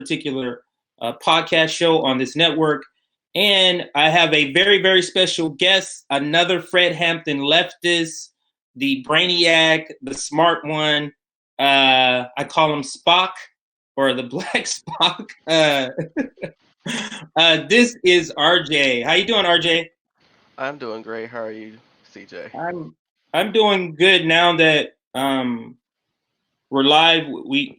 particular podcast show on this network. And I have a very, very special guest, another Fred Hampton leftist, the brainiac, the smart one. I call him Spock, or the Black Spock. This is RJ. How you doing, RJ? I'm doing great. How are you, CJ? I'm doing good now that we're live. We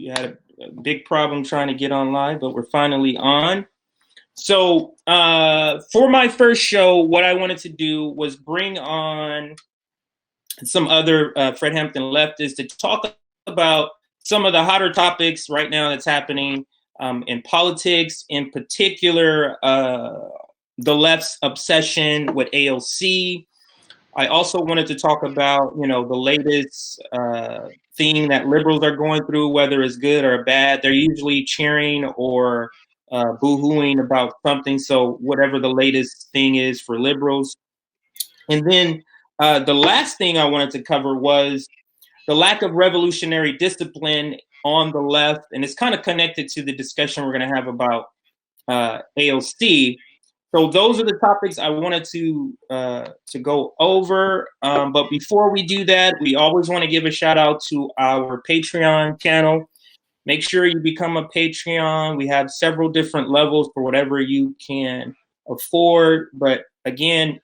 had a big problem trying to get on live, but we're finally on. So for my first show, what I wanted to do was bring on some other Fred Hampton leftists to talk about some of the hotter topics right now that's happening in politics, in particular, the left's obsession with AOC. I also wanted to talk about, the latest thing that liberals are going through, whether it's good or bad. They're usually cheering or boo-hooing about something. So whatever the latest thing is for liberals. And then the last thing I wanted to cover was the lack of revolutionary discipline on the left. And it's kind of connected to the discussion we're going to have about AOC. So those are the topics I wanted to go over. But before we do that, we always want to give a shout out to our Patreon channel. Make sure you become a Patreon. We have several different levels for whatever you can afford. But again,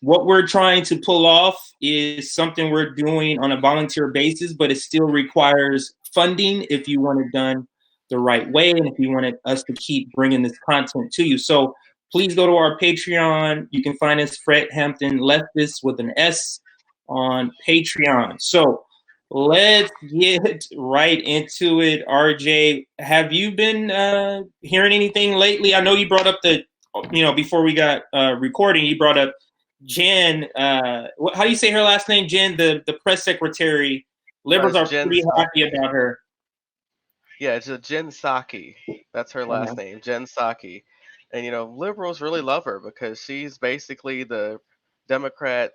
what we're trying to pull off is something we're doing on a volunteer basis, but it still requires funding if you want it done the right way and if you wanted us to keep bringing this content to you. So please go to our Patreon. You can find us Fred Hampton Leftists with an S on Patreon. So let's get right into it. RJ, have you been hearing anything lately? I know you brought up before we got recording, you brought up Jen. How do you say her last name? Jen, the press secretary. Liberals are pretty happy about her. Yeah, it's a Jen Psaki. That's her last name, Jen Psaki. And liberals really love her because she's basically the Democrat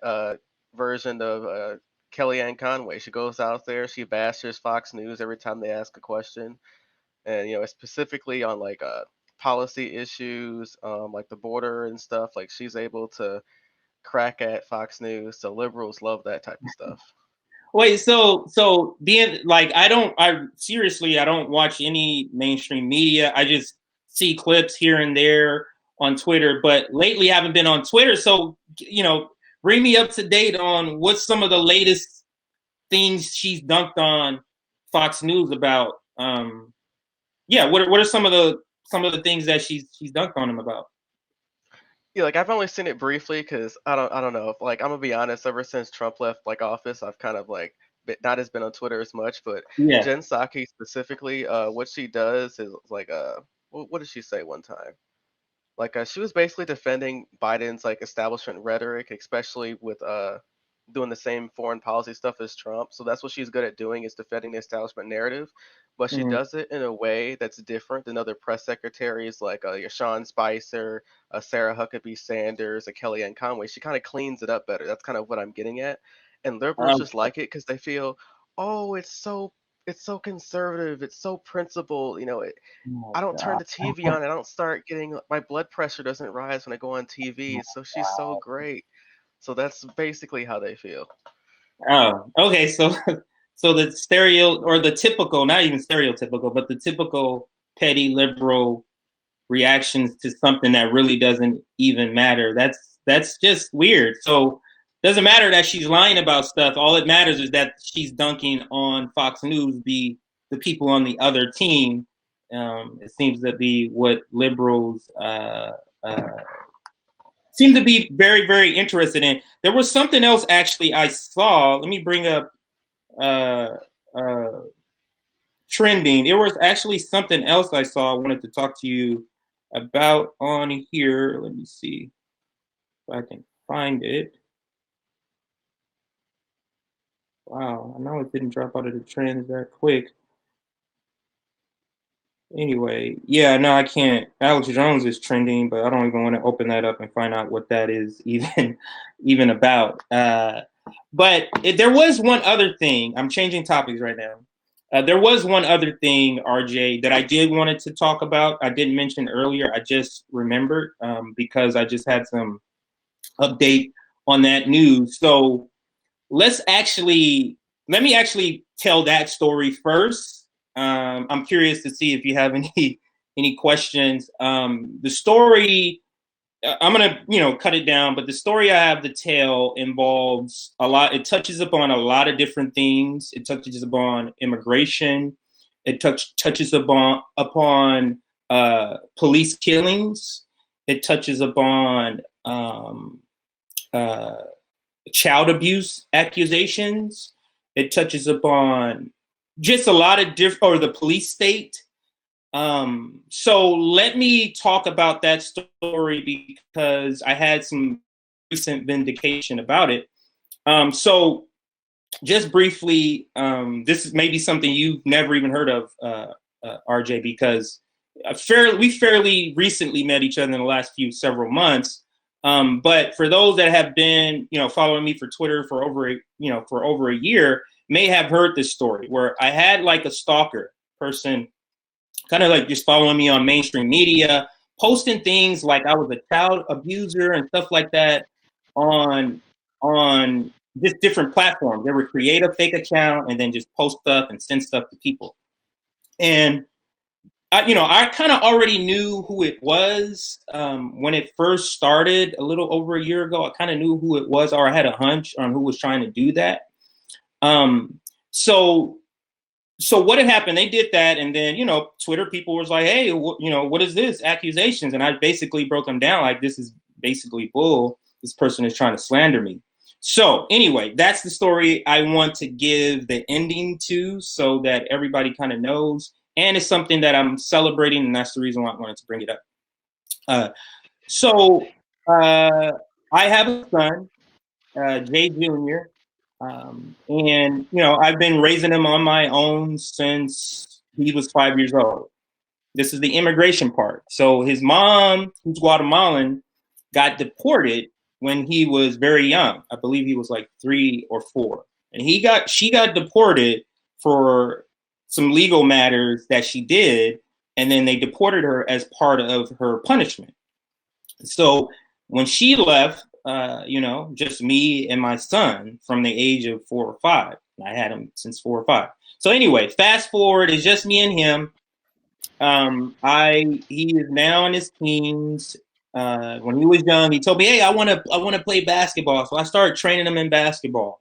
version of Kellyanne Conway. She goes out there, she bashes Fox News every time they ask a question, and specifically on like policy issues, like the border and stuff. Like she's able to crack at Fox News. So liberals love that type of stuff. Wait, so being like, I don't watch any mainstream media. I just see clips here and there on Twitter, but lately I haven't been on Twitter. So, bring me up to date on what's some of the latest things she's dunked on Fox News about. What are some of the things that she's dunked on him about? Yeah, like I've only seen it briefly because I don't know. Like I'm gonna be honest, ever since Trump left like office, I've kind of like not as been on Twitter as much. But Yeah. Jen Psaki specifically, what she does is like what did she say one time? Like she was basically defending Biden's like establishment rhetoric, especially with doing the same foreign policy stuff as Trump. So that's what she's good at doing, is defending the establishment narrative. But she does it in a way that's different than other press secretaries like your Sean Spicer, Sarah Huckabee Sanders, a Kellyanne Conway. She kind of cleans it up better. That's kind of what I'm getting at. And liberals just like it because they feel, oh, it's so conservative, it's so principled. I don't turn the TV on. I don't start getting, my blood pressure doesn't rise when I go on TV. So she's so great. So that's basically how they feel. Oh, okay. So the typical, not even stereotypical, but the typical petty liberal reactions to something that really doesn't even matter. That's just weird. So it doesn't matter that she's lying about stuff. All it matters is that she's dunking on Fox News, the people on the other team. It seems to be what liberals seem to be very, very interested in. There was something else actually I saw. Let me bring up trending. There was actually something else I saw I wanted to talk to you about on here. Let me see if I can find it. Wow, I know it didn't drop out of the trends that quick. Anyway, yeah, no, I can't. Alex Jones is trending, but I don't even want to open that up and find out what that is even about. But there was one other thing. I'm changing topics right now. There was one other thing, RJ, that I did wanted to talk about. I didn't mention earlier. I just remembered because I just had some update on that news. So let me actually tell that story first. I'm curious to see if you have any questions. The story, I'm gonna cut it down, but the story I have to tell involves a lot. It touches upon a lot of different things. It touches upon immigration. It touches upon police killings. It touches upon uh, child abuse accusations. It touches upon just a lot of different, or the police state. So let me talk about that story because I had some recent vindication about it. So just briefly, this is maybe something you've never even heard of, RJ, because we fairly recently met each other in the last several months. But for those that have been, following me for Twitter for over a year, may have heard this story where I had like a stalker person kind of like just following me on mainstream media, posting things like I was a child abuser and stuff like that on just different platforms. They would create a fake account and then just post stuff and send stuff to people. And I kind of already knew who it was when it first started a little over a year ago. I kind of knew who it was, or I had a hunch on who was trying to do that. Um, so what had happened? They did that, and then Twitter people was like, "Hey, what is this accusations?" And I basically broke them down like, "This is basically bull. This person is trying to slander me." So anyway, that's the story I want to give the ending to, so that everybody kind of knows, and it's something that I'm celebrating, and that's the reason why I wanted to bring it up. Uh, so I have a son, Jay Jr. And I've been raising him on my own since he was 5 years old. This is the immigration part. So his mom, who's Guatemalan, got deported when he was very young. I believe he was like 3 or 4, and she got deported for some legal matters that she did, and then they deported her as part of her punishment. So when she left, just me and my son from the age of 4 or 5. I had him since 4 or 5. So anyway, fast forward, it's just me and him. He is now in his teens. When he was young, he told me, "Hey, I want to play basketball." So I started training him in basketball,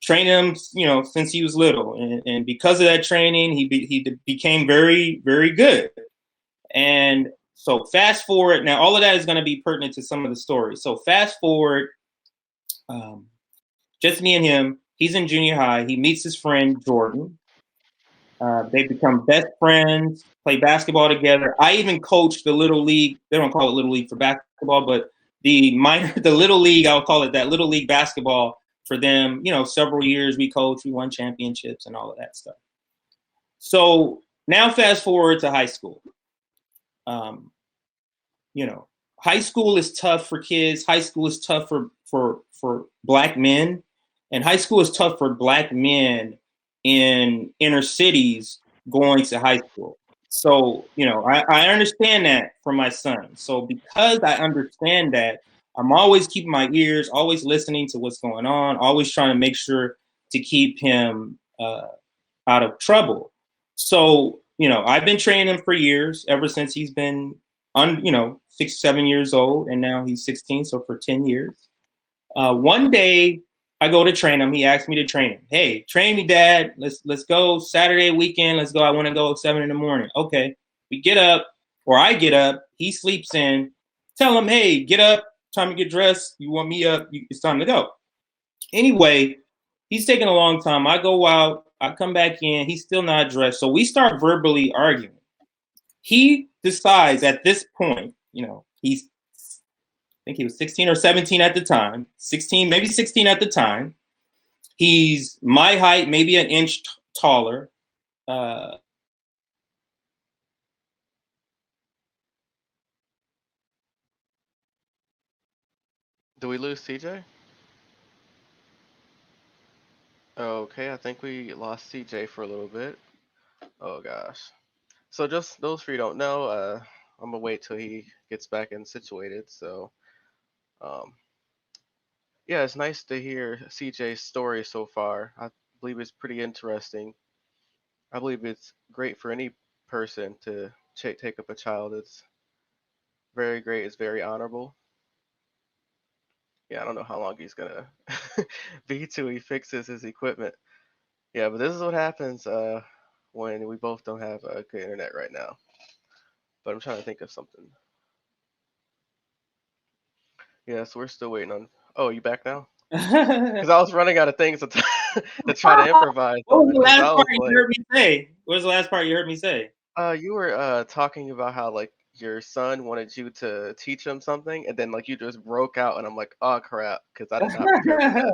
training him, since he was little, and because of that training, he became very, very good. And so fast forward, now all of that is going to be pertinent to some of the stories. So fast forward, um, just me and him. He's in junior high. He meets his friend Jordan. They become best friends, play basketball together. I even coached the little league. They don't call it little league for basketball, but the little league, I'll call it that, little league basketball for them. Several years we coached, we won championships and all of that stuff. So now fast forward to high school. Um, High school is tough for kids. High school is tough for Black men, and high school is tough for Black men in inner cities going to high school. So I understand that for my son. So because I understand that, I'm always keeping my ears, always listening to what's going on, always trying to make sure to keep him out of trouble. So I've been training him for years, ever since he's been 6, 7 years old, and now he's 16. So for 10 years. One day I go to train him. He asked me to train him. "Hey, train me, Dad. Let's go Saturday weekend. Let's go. I want to go at 7 a.m. Okay. We get up, or I get up. He sleeps in. Tell him, "Hey, get up. Time to get dressed. You want me up? It's time to go." Anyway, he's taking a long time. I go out. I come back in. He's still not dressed. So we start verbally arguing. He decides at this point, he's, I think he was 16 or 17 at the time, 16, maybe 16 at the time. He's my height, maybe an inch taller. Do we lose CJ? Okay, I think we lost CJ for a little bit. Oh gosh. So just those for you don't know, I'm gonna wait till he gets back in situated. So um, yeah, it's nice to hear CJ's story so far. I believe it's pretty interesting. I believe it's great for any person to take up a child. It's very great. It's very honorable. Yeah, I don't know how long he's gonna be till he fixes his equipment. Yeah, but this is what happens when we both don't have a good internet right now. But I'm trying to think of something. Yeah, so we're still waiting on. Oh, you back now? What Because I was running out of things to, to try to improvise was on. the Because last I part was you like, heard me say? What was the last part you heard me say? you were talking about how like your son wanted you to teach him something, and then like you just broke out, and I'm like, oh crap, because I did not prepare for that.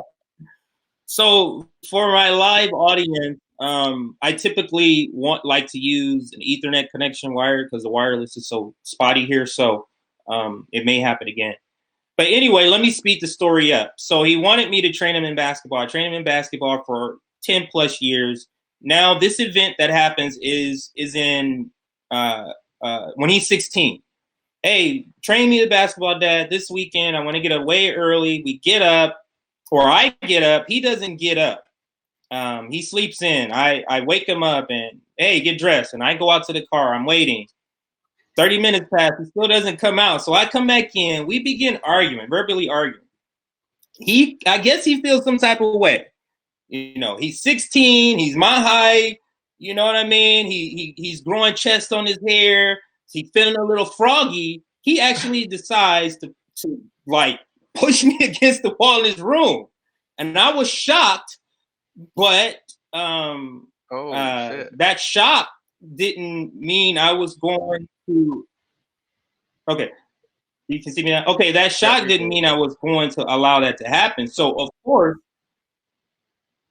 So for my live audience, I typically like to use an Ethernet connection wire because the wireless is so spotty here. So it may happen again. But anyway, let me speed the story up. So he wanted me to train him in basketball. I trained him in basketball for 10 plus years. Now this event that happens is in when he's 16. Hey, train me the basketball, Dad. This weekend, I want to get up way early. We get up, or I get up. He doesn't get up. He sleeps in. I wake him up and, hey, get dressed. And I go out to the car. I'm waiting. 30 minutes pass. He still doesn't come out. So I come back in. We begin arguing, verbally arguing. I guess he feels some type of way. You know, he's 16. He's my height. You know what I mean? He's growing chest on his hair. He's feeling a little froggy. He actually decides to like push me against the wall in his room, and I was shocked. But Oh shit. that shock didn't mean I was going to. Okay, you can see me now. Okay, that Yep, shock you're didn't good. mean I was going to allow that to happen. So of course,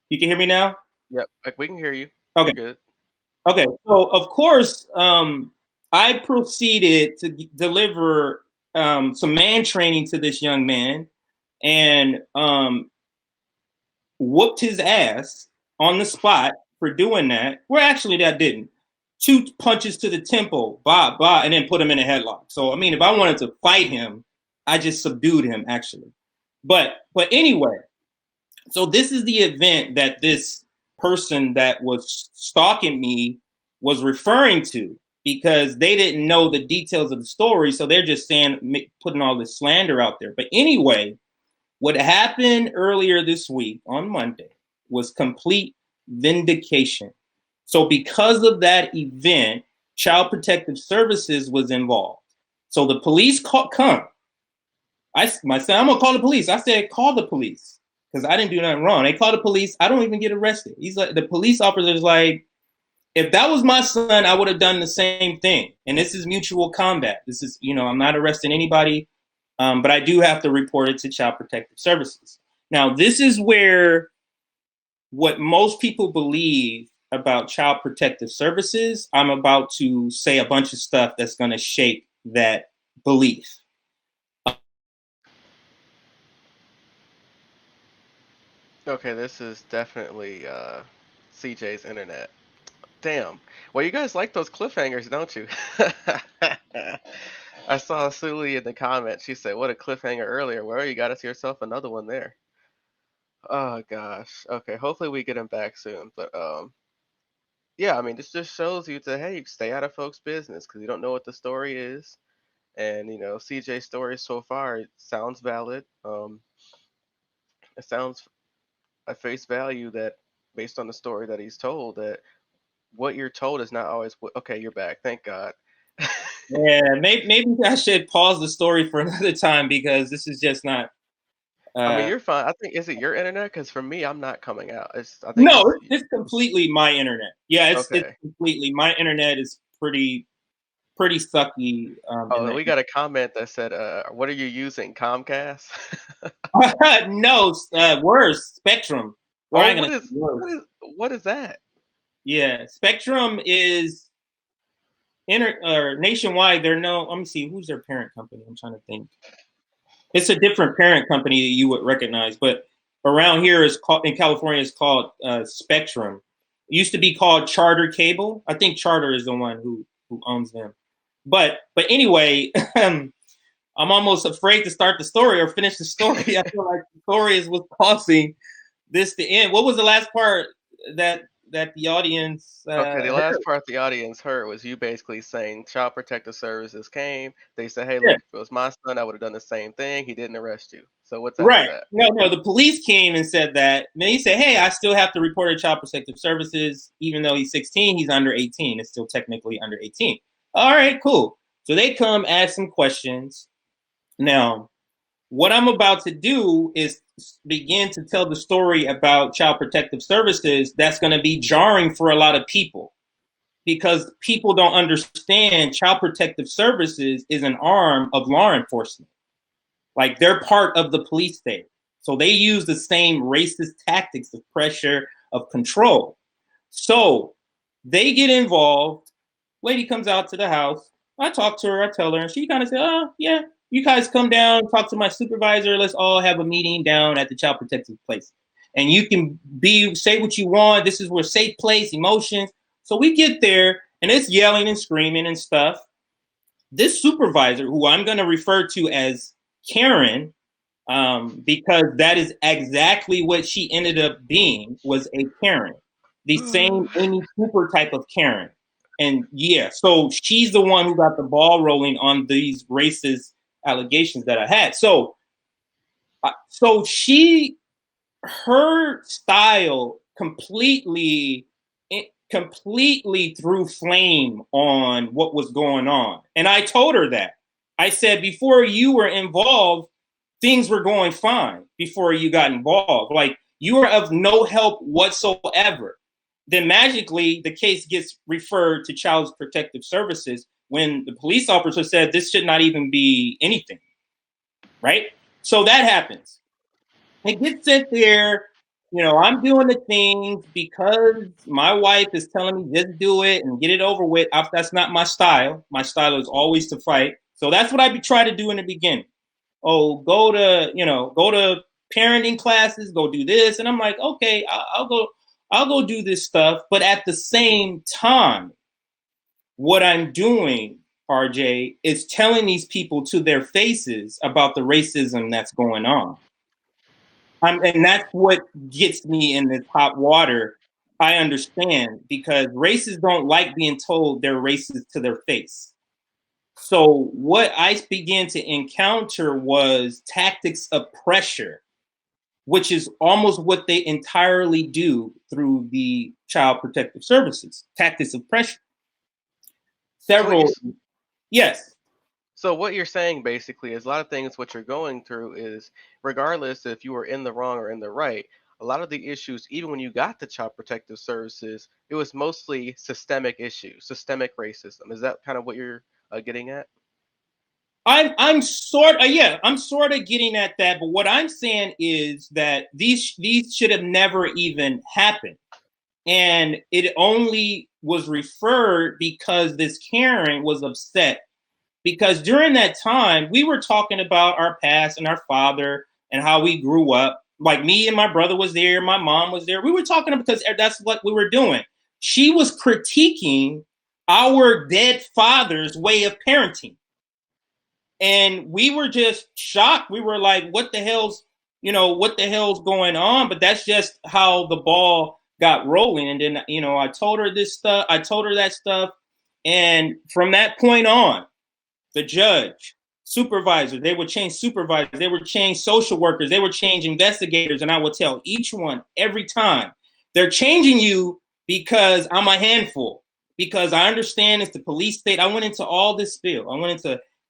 you can hear me now. Yep, like we can hear you. Okay. You're good. Okay, so of course, I proceeded to deliver some man training to this young man, and whooped his ass on the spot for doing that. Well, actually, that didn't. Two punches to the temple, bah bah, and then put him in a headlock. So I mean, if I wanted to fight him, I just subdued him actually. But anyway, so this is the event that this person that was stalking me was referring to because they didn't know the details of the story, so they're just saying putting all this slander out there. But anyway, what happened earlier this week on Monday was complete vindication. So, because of that event, Child Protective Services was involved. So the police come. My son, I'm gonna call the police. I said, call the police because I didn't do nothing wrong. They call the police. I don't even get arrested. He's like, the police officer's like, if that was my son, I would have done the same thing. And this is mutual combat. This is, I'm not arresting anybody, but I do have to report it to Child Protective Services. Now, this is where what most people believe about Child Protective Services, I'm about to say a bunch of stuff that's going to shake that belief. Okay, this is definitely CJ's internet. Damn. Well, you guys like those cliffhangers, don't you? I saw Sully in the comments. She said, "What a cliffhanger earlier." Well, you got us yourself another one there. Oh gosh. Okay. Hopefully we get him back soon. But yeah. I mean, this just shows you to hey, stay out of folks' business because you don't know what the story is. And CJ's story so far it sounds valid. It sounds at face value that based on the story that he's told that what you're told is not always what. Okay, you're back. Thank God. Yeah, maybe I should pause the story for another time because this is just not. I mean, Uh, you're fine. I think is it your internet? Because for me, I'm not coming out. I think no, it's it's completely my internet. Yeah, it's okay. completely my internet is pretty sucky. In Oh, that. we got a comment that said, "What are you using, Comcast?" No, worse Spectrum. We're Oh, not gonna worse. what is that? Yeah, Spectrum is or nationwide. They're no. Let me see who's their parent company. I'm trying to think. It's a different parent company that you would recognize, but Around here is called, in California, it's called Spectrum. It used to be called Charter Cable. I think Charter is the one who owns them. But anyway, I'm almost afraid to start the story or finish the story. I feel like the story is what's causing this to end. What was the last part that the audience Okay, the heard? last part the audience heard was you basically saying Child Protective Services came. They said, "Hey, Yeah. look, if it was my son, I would have done the same thing. He didn't arrest you." So what's after Right. that? No, the police came and said that. And then he said, hey, I still have to report to Child Protective Services. Even though he's 16, he's under 18. It's still technically under 18. All right, cool. So they come ask some questions. Now, what I'm about to do is begin to tell the story about Child Protective Services that's going to be jarring for a lot of people because people don't understand Child Protective Services is an arm of law enforcement. Like they're part of the police state. So they use the same racist tactics of pressure, of control. So they get involved. Lady comes out to the house. I talk to her, I tell her, and she kind of said, oh, yeah, you guys come down, talk to my supervisor. Let's all have a meeting down at the Child Protective place. And you can say what you want. This is where safe place, emotions. So we get there and it's yelling and screaming and stuff. This supervisor, who I'm going to refer to as Karen, because that is exactly what she ended up being, was a Karen, the same Amy Cooper type of Karen. And yeah, so she's the one who got the ball rolling on these racist allegations that I had. So her style completely threw flame on what was going on. And I told her that. I said, before you were involved, things were going fine before you got involved. Like, you are of no help whatsoever. Then magically the case gets referred to Child Protective Services when the police officer said this should not even be anything, right? So that happens. It gets sent there. You know, I'm doing the things because my wife is telling me just do it and get it over with. That's not my style. My style is always to fight. So that's what I try to do in the beginning. Oh, go to parenting classes, go do this. And I'm like, okay, I'll go do this stuff. But at the same time, what I'm doing, RJ, is telling these people to their faces about the racism that's going on. And that's what gets me in this hot water. I understand, because racists don't like being told they're racist to their face. So what I began to encounter was tactics of pressure, which is almost what they entirely do through the Child Protective Services, tactics of pressure. Yes. So what you're saying basically is a lot of things what you're going through is, regardless if you were in the wrong or in the right, a lot of the issues, even when you got the Child Protective Services, it was mostly systemic issues, systemic racism. Is that kind of what you're getting at? I'm sort of getting at that, but what I'm saying is that these should have never even happened. And it only was referred because this Karen was upset. Because during that time, we were talking about our past and our father and how we grew up. Like, me and my brother was there, my mom was there. We were talking because that's what we were doing. She was critiquing our dead father's way of parenting. And we were just shocked. We were like, what the hell's going on? But that's just how the ball got rolling. And then, I told her this stuff. I told her that stuff. And from that point on, the judge, supervisor, they would change supervisors, they would change social workers, they would change investigators. And I would tell each one every time, they're changing you because I'm a handful, because I understand it's the police state. I went into all this spiel.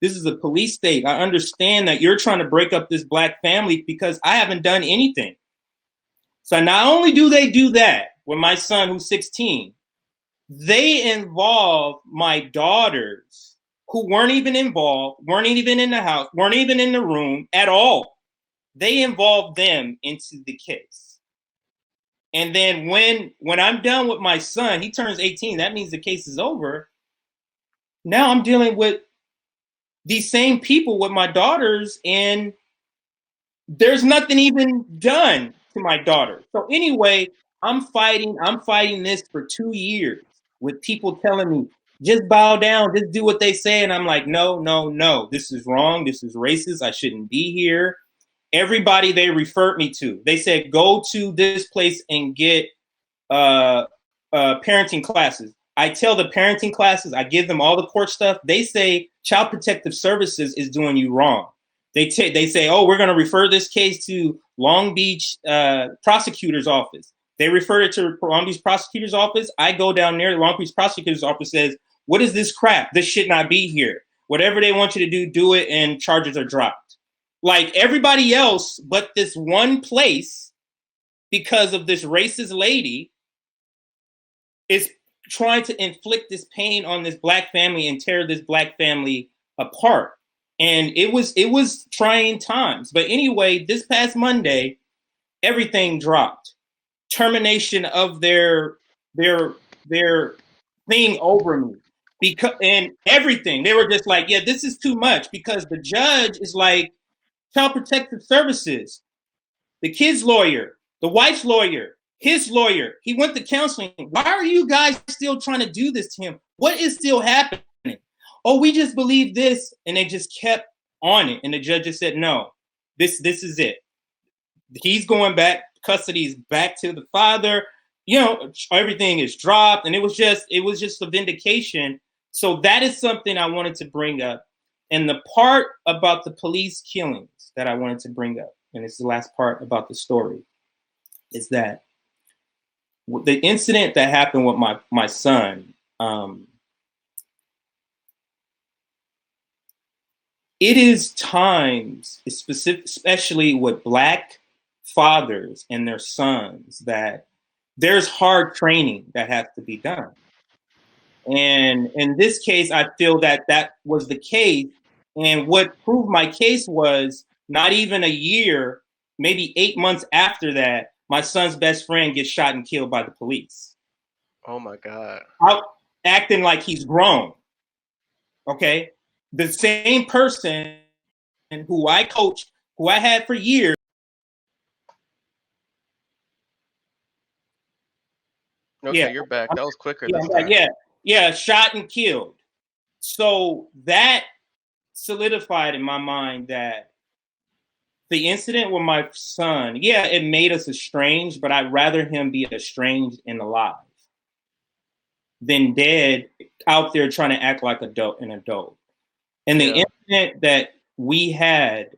This is a police state. I understand that you're trying to break up this Black family because I haven't done anything. So not only do they do that with my son who's 16, they involve my daughters who weren't even involved, weren't even in the house, weren't even in the room at all. They involved them into the case. And then when I'm done with my son, he turns 18, that means the case is over. Now I'm dealing with these same people with my daughters, and there's nothing even done. to my daughter. So anyway, I'm fighting this for 2 years with people telling me, just bow down, just do what they say. And I'm like, no, no, no, this is wrong. This is racist. I shouldn't be here. Everybody they referred me to, they said, go to this place and get parenting classes. I tell the parenting classes, I give them all the court stuff. They say Child Protective Services is doing you wrong. They say, oh, we're going to refer this case to Long Beach prosecutor's office. They refer it to Long Beach prosecutor's office. I go down there. The Long Beach prosecutor's office says, what is this crap? This should not be here. Whatever they want you to do, do it, and charges are dropped. Like everybody else, but this one place, because of this racist lady, is trying to inflict this pain on this black family and tear this black family apart. And it was trying times. But anyway, this past Monday, everything dropped. Termination of their thing over me. Because and everything. They were just like, yeah, this is too much, because the judge is like, Child Protective Services, the kid's lawyer, the wife's lawyer, his lawyer, he went to counseling. Why are you guys still trying to do this to him? What is still happening? Oh, we just believe this. And they just kept on it. And the judge just said, no, this is it. He's going back, custody's back to the father. You know, everything is dropped. And it was just a vindication. So that is something I wanted to bring up. And the part about the police killings that I wanted to bring up, and it's the last part about the story, is that the incident that happened with my son, it is times, especially with black fathers and their sons, that there's hard training that has to be done. And in this case, I feel that was the case. And what proved my case was not even a year, maybe 8 months after that, my son's best friend gets shot and killed by the police. Oh my God. Out acting like he's grown. Okay. The same person who I coached, who I had for years. Okay, yeah, you're back. That was quicker this time. Yeah, shot and killed. So that solidified in my mind that the incident with my son, yeah, it made us estranged, but I'd rather him be estranged and alive than dead out there trying to act like an adult. And the incident that we had,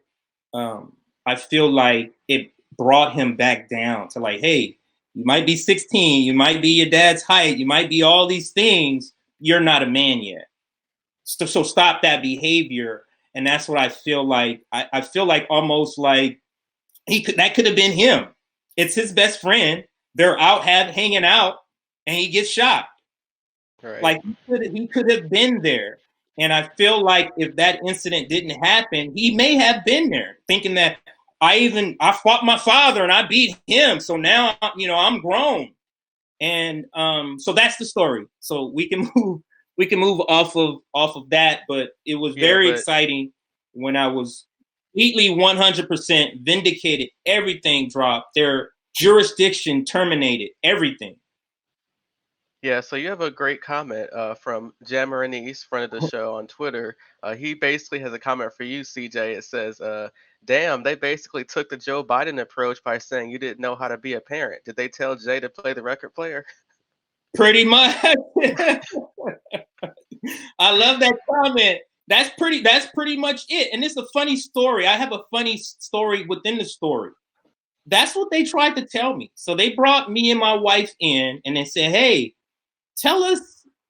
I feel like it brought him back down to like, hey, you might be 16, you might be your dad's height, you might be all these things, you're not a man yet. So stop that behavior. And that's what I feel like. I feel like almost like that could have been him. It's his best friend. They're out hanging out and he gets shot. Right. Like he could have been there. And I feel like if that incident didn't happen, he may have been there thinking that I fought my father and I beat him. So now, I'm grown. And so that's the story. So we can move off of that, but it was very exciting when I was completely 100% vindicated. Everything dropped. Their jurisdiction terminated. Everything. Yeah, so you have a great comment from Jamarini's, friend of the show on Twitter. He basically has a comment for you, CJ. It says, damn, they basically took the Joe Biden approach by saying you didn't know how to be a parent. Did they tell Jay to play the record player? Pretty much. I love that comment. That's pretty much it. And it's a funny story. I have a funny story within the story. That's what they tried to tell me. So they brought me and my wife in and they said, hey,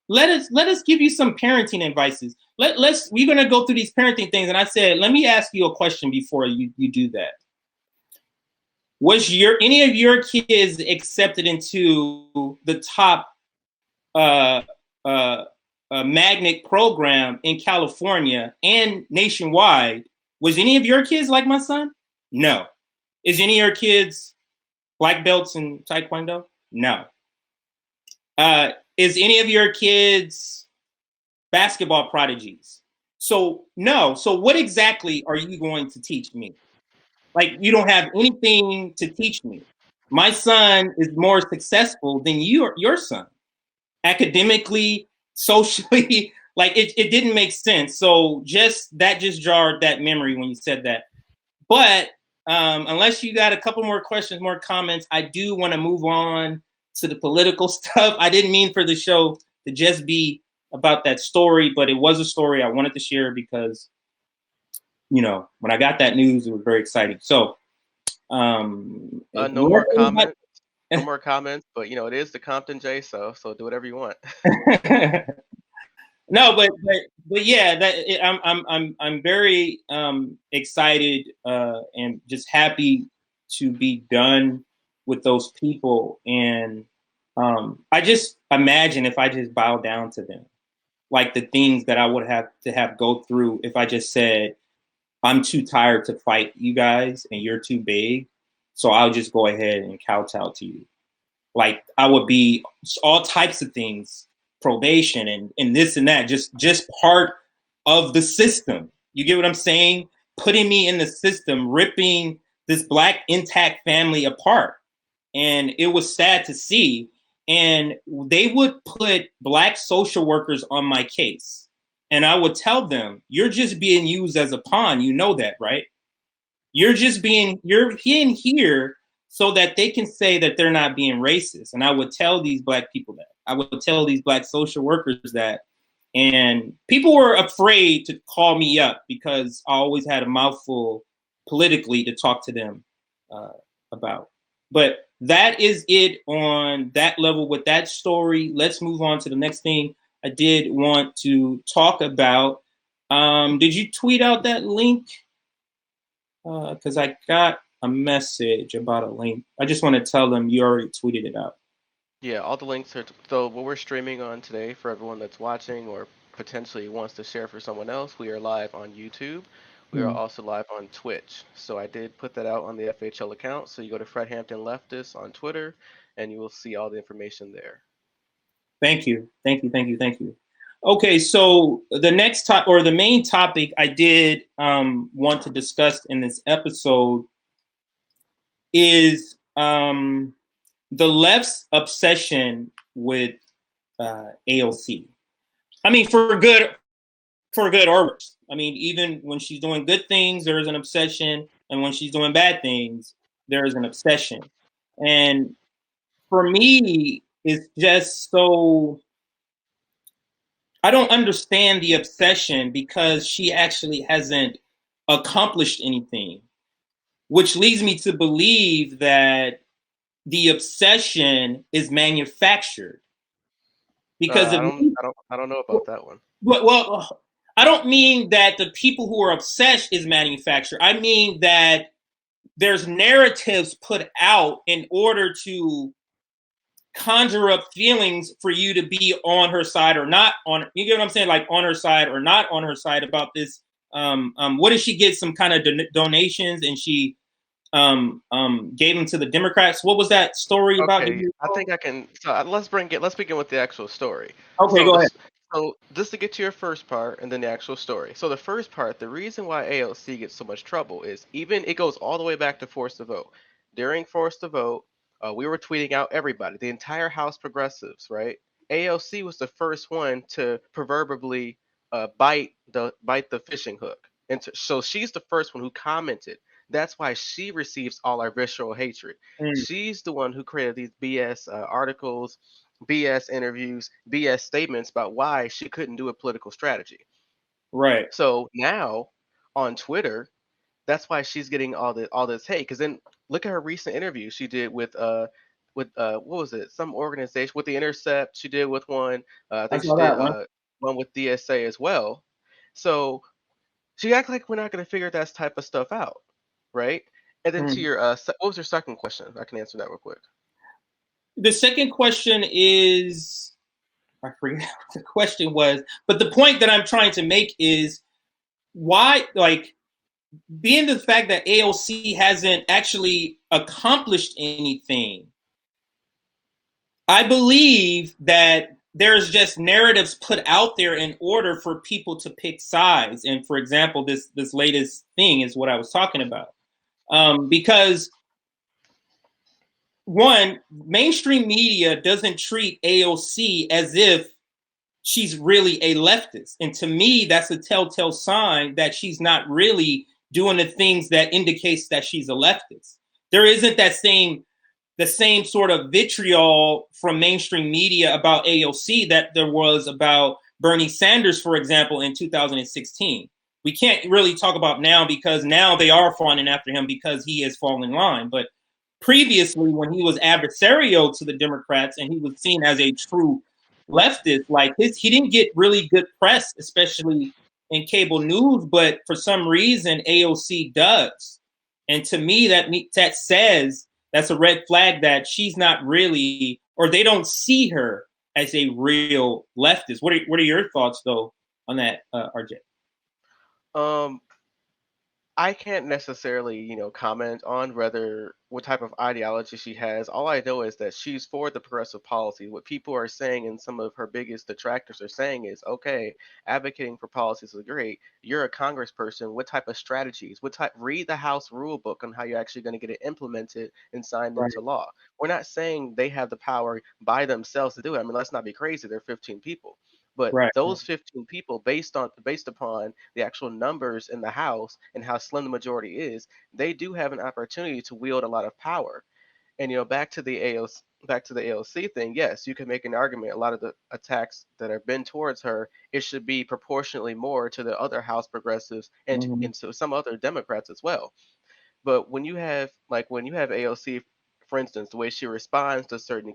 let us give you some parenting advices. We're gonna go through these parenting things. And I said, let me ask you a question before you do that. Was any of your kids accepted into the top magnet program in California and nationwide? Was any of your kids like my son? No. Is any of your kids black belts in Taekwondo? No. Is any of your kids basketball prodigies? So no. So what exactly are you going to teach me? Like, you don't have anything to teach me. My son is more successful than your son, academically, socially. Like it didn't make sense. So just jarred that memory when you said that. But unless you got a couple more questions, more comments, I do want to move on to the political stuff. I didn't mean for the show to just be about that story, but it was a story I wanted to share because, when I got that news, it was very exciting. So, No more comments. No more comments. But it is the Compton Jay Show, so do whatever you want. No, but yeah, I'm very excited and just happy to be done with those people, and I just imagine if I just bow down to them, like the things that I would have to have go through if I just said I'm too tired to fight you guys and you're too big, so I'll just go ahead and kowtow to you. Like I would be all types of things, probation and this and that, just part of the system. You get what I'm saying? Putting me in the system, ripping this black intact family apart. And it was sad to see. And they would put black social workers on my case. And I would tell them, you're just being used as a pawn. You know that, right? You're being here so that they can say that they're not being racist. And I would tell these black people that. I would tell these black social workers that. And people were afraid to call me up because I always had a mouthful politically to talk to them about. But that is it on that level with that story. Let's move on to the next thing I did want to talk about. Did you tweet out that link? Because I got a message about a link. I just want to tell them you already tweeted it out. Yeah, all the links are. So what we're streaming on today for everyone that's watching or potentially wants to share for someone else, we are live on YouTube. We are also live on Twitch. So I did put that out on the FHL account. So you go to Fred Hampton Leftists on Twitter, and you will see all the information there. Thank you. Okay, so the next or the main topic I did want to discuss in this episode is the left's obsession with AOC. I mean, for good or worse. I mean, even when she's doing good things, there is an obsession, and when she's doing bad things, there is an obsession. And for me, it's just so I don't understand the obsession because she actually hasn't accomplished anything, which leads me to believe that the obsession is manufactured. Because I don't know about that one. Well, I don't mean that the people who are obsessed is manufactured. I mean that there's narratives put out in order to conjure up feelings for you to be on her side or not on. You get what I'm saying? Like on her side or not on her side about this. What did she get? Some kind of donations, and she gave them to the Democrats. What was that story about? Okay, I think I can. So let's begin with the actual story. Okay, go ahead. So just to get to your first part and then the actual story. So the first part, the reason why AOC gets so much trouble is it goes all the way back to Force to Vote. During Force to Vote, we were tweeting out everybody, the entire House progressives, right? AOC was the first one to proverbially bite the fishing hook, and so she's the first one who commented. That's why she receives all our visceral hatred. She's the one who created these BS articles, BS interviews, BS statements about why she couldn't do a political strategy. Right. So now on Twitter, that's why she's getting all this hate. Because then look at her recent interview she did with what was it? Some organization with the Intercept. She did with one. I think she did one with DSA as well. So she act like we're not going to figure that type of stuff out, right? And then to your what was your second question? I can answer that real quick. The second question is, I forget what the question was, but the point that I'm trying to make is why, like, being the fact that AOC hasn't actually accomplished anything, I believe that there's just narratives put out there in order for people to pick sides. And for example, this latest thing is what I was talking about. Because one, mainstream media doesn't treat AOC as if she's really a leftist. And to me, that's a telltale sign that she's not really doing the things that indicates that she's a leftist. There isn't the same sort of vitriol from mainstream media about AOC that there was about Bernie Sanders, for example, in 2016. We can't really talk about now because now they are fawning after him because he is falling in line. But previously, when he was adversarial to the Democrats and he was seen as a true leftist, like he didn't get really good press, especially in cable news. But for some reason, AOC does, and to me, that says that's a red flag that she's not really, or they don't see her as a real leftist. What are your thoughts though on that, RJ? Um, I can't necessarily, comment on whether what type of ideology she has. All I know is that she's for the progressive policy. What people are saying and some of her biggest detractors are saying is, okay, advocating for policies is great. You're a congressperson. What type of strategies? Read the House rule book on how you're actually going to get it implemented and signed Right, into law. We're not saying they have the power by themselves to do it. I mean, let's not be crazy. They're 15 people. But right. those 15 people, based upon the actual numbers in the House and how slim the majority is, they do have an opportunity to wield a lot of power. And back to the AOC thing, yes, you can make an argument. A lot of the attacks that have been towards her, it should be proportionately more to the other House progressives Mm-hmm. and to some other Democrats as well. But when you have AOC, for instance, the way she responds to certain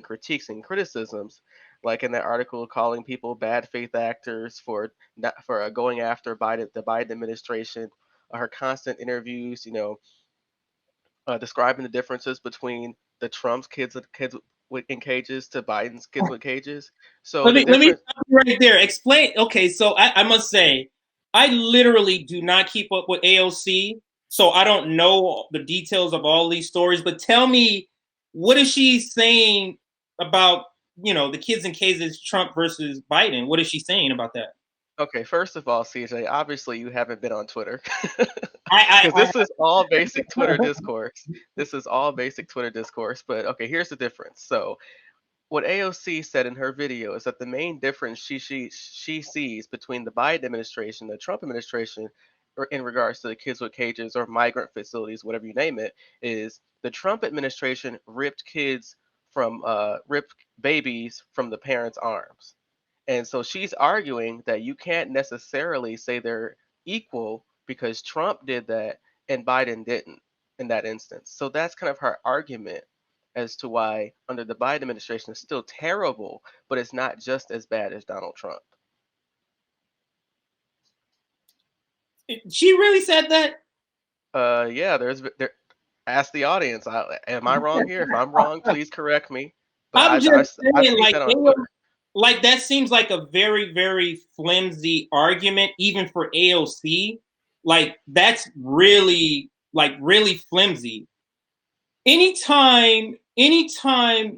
critiques and criticisms, like in that article calling people bad faith actors for not for going after the Biden administration, her constant interviews, describing the differences between the Trump's kids in cages to Biden's kids with cages. So Let the me difference. stop you right there. Explain. Okay, so I must say, I literally do not keep up with AOC, so I don't know the details of all these stories. But tell me, what is she saying about the kids in cases, Trump versus Biden? What is she saying about that? Okay, first of all, CJ, obviously you haven't been on Twitter. Because I this is all basic Twitter discourse. This is all basic Twitter discourse. But okay, here's the difference. So, what AOC said in her video is that the main difference she sees between the Biden administration, the Trump administration, or in regards to the kids with cages or migrant facilities, whatever you name it, is the Trump administration ripped babies from the parents' arms. And so she's arguing that you can't necessarily say they're equal because Trump did that and Biden didn't in that instance. So that's kind of her argument as to why under the Biden administration it's still terrible, but it's not just as bad as Donald Trump. she really said that. Yeah, ask the audience. Am I wrong here? If I'm wrong, please correct me. But I'm just I've saying, seen that on Twitter. like that seems like a very, very flimsy argument, even for AOC. Like that's really, like really flimsy. Anytime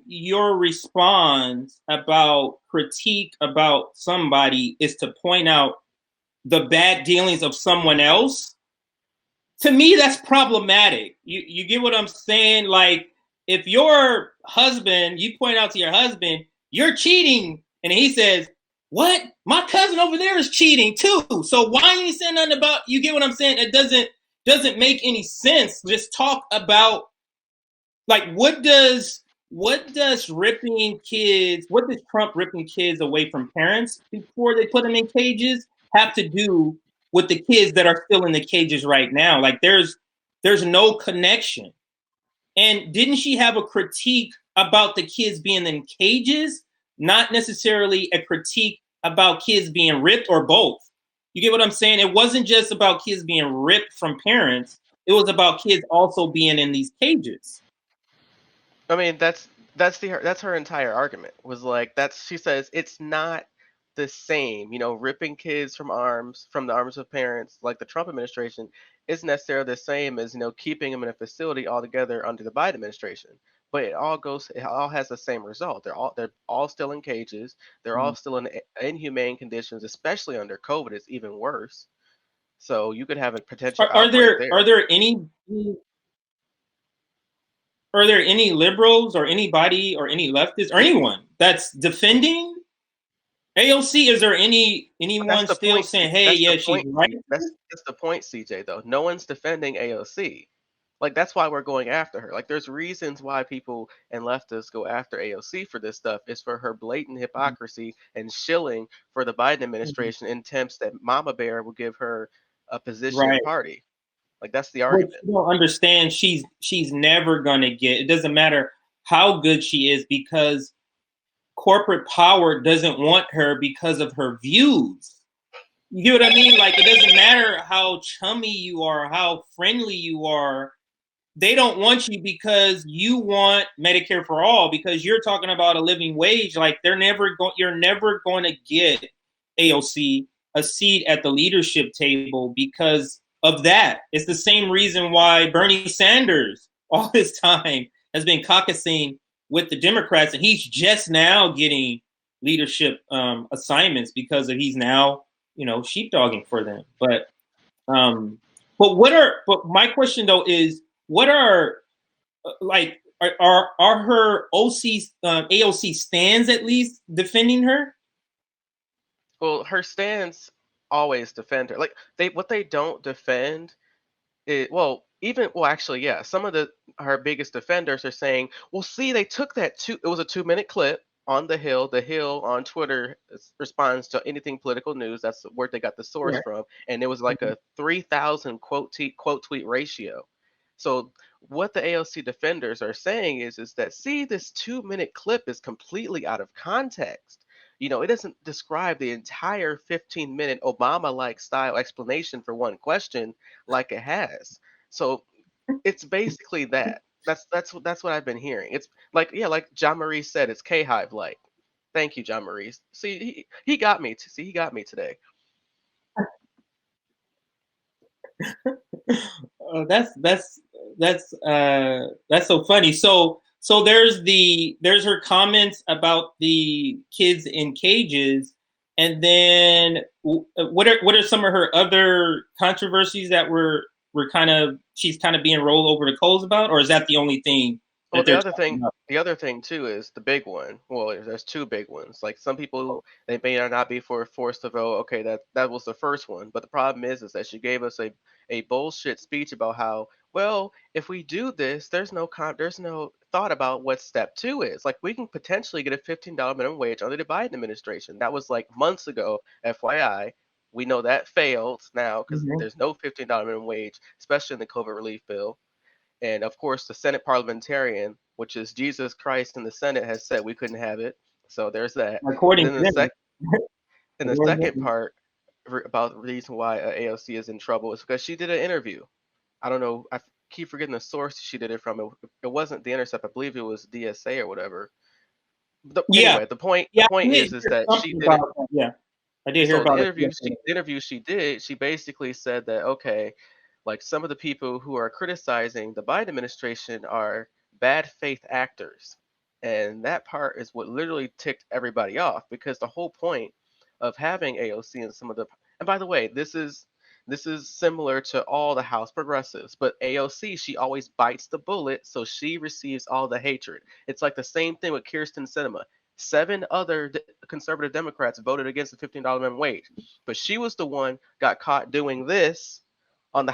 your response about critique about somebody is to point out the bad dealings of someone else, to me that's problematic. You get what I'm saying? Like if your husband, you point out to your husband, you're cheating, and he says, "What? My cousin over there is cheating too. So why ain't he saying nothing about?" You get what I'm saying? It doesn't make any sense. Just talk about, like, what does Trump ripping kids away from parents before they put them in cages have to do with the kids that are still in the cages right now? Like there's no connection. And didn't she have a critique about the kids being in cages, not necessarily a critique about kids being ripped, or both? You get what I'm saying? It wasn't just about kids being ripped from parents, it was about kids also being in these cages. I mean, that's her entire argument was like that's she says it's not the same, ripping kids from the arms of parents like the Trump administration isn't necessarily the same as, keeping them in a facility altogether under the Biden administration. But it all has the same result. They're all still in cages. They're all still in inhumane conditions, especially under COVID. It's even worse. So you could have a potential Are outbreak there there. are there any are there any liberals or anybody or any leftists or anyone that's defending AOC? Is there anyone The still point. saying, "Hey, That's the yeah, she's point. right"? That's the point, CJ. Though no one's defending AOC. Like that's why we're going after her. Like there's reasons why people and leftists go after AOC for this stuff. Is for her blatant hypocrisy and shilling for the Biden administration in attempts that Mama Bear will give her a position in the Right. party. Like that's the What argument. you don't understand, she's never gonna get. It doesn't matter how good she is because corporate power doesn't want her because of her views. You get what I mean? Like it doesn't matter how chummy you are, how friendly you are. They don't want you because you want Medicare for all because you're talking about a living wage. Like you're never going to get AOC a seat at the leadership table because of that. It's the same reason why Bernie Sanders all this time has been caucusing with the Democrats, and he's just now getting leadership assignments because he's now sheepdogging for them. Um, but my question though is what are like are her AOC stands at least defending her? Well, her stands always defend her. Like what they don't defend is actually yeah, some of the her biggest defenders are saying, well, see, they took that it was a 2 minute clip on the Hill. The Hill on Twitter responds to anything political news. That's where they got the source Yeah. from, and it was like a 3,000 quote tweet ratio. So what the AOC defenders are saying is that see, this 2 minute clip is completely out of context. It doesn't describe the entire 15-minute Obama-like style explanation for one question like it has. So it's basically that. That's what I've been hearing. It's like yeah, like John Marie said, it's K Hive like. Thank you, John Marie. See, he got me. He got me today. That's so funny. So there's her comments about the kids in cages, and then what are some of her other controversies that were she's kind of being rolled over the coals about, or is that the only thing Well, that they're talking about? the other thing too is the big one. Well, there's two big ones. Like some people, they may or not be forced to vote. Okay, that was the first one. But the problem is that she gave us a bullshit speech about how well if we do this, there's no thought about what step two is. Like we can potentially get a $15 minimum wage under the Biden administration. That was like months ago. FYI. We know that failed now because Mhm. there's no $15 minimum wage, especially in the COVID relief bill. And of course, the Senate parliamentarian, which is Jesus Christ in the Senate, has said we couldn't have it. So there's that. And According then to them. the second part about the reason why AOC is in trouble is because she did an interview. I don't know. Keep forgetting the source she did it from. It wasn't The Intercept. I believe it was DSA or whatever. Yeah, Anyway, the yeah, I point did is hear that she something did it. about that. Yeah, I did hear So the about it interview yesterday. she did, she basically said that okay, like some of the people who are criticizing the Biden administration are bad faith actors. And that part is what literally ticked everybody off because the whole point of having AOC and some of the and by the way, this is similar to all the House progressives, but AOC, she always bites the bullet, so she receives all the hatred. It's like the same thing with Kirsten Sinema. Seven other conservative Democrats voted against the $15 minimum wage, but she was the one got caught doing this on the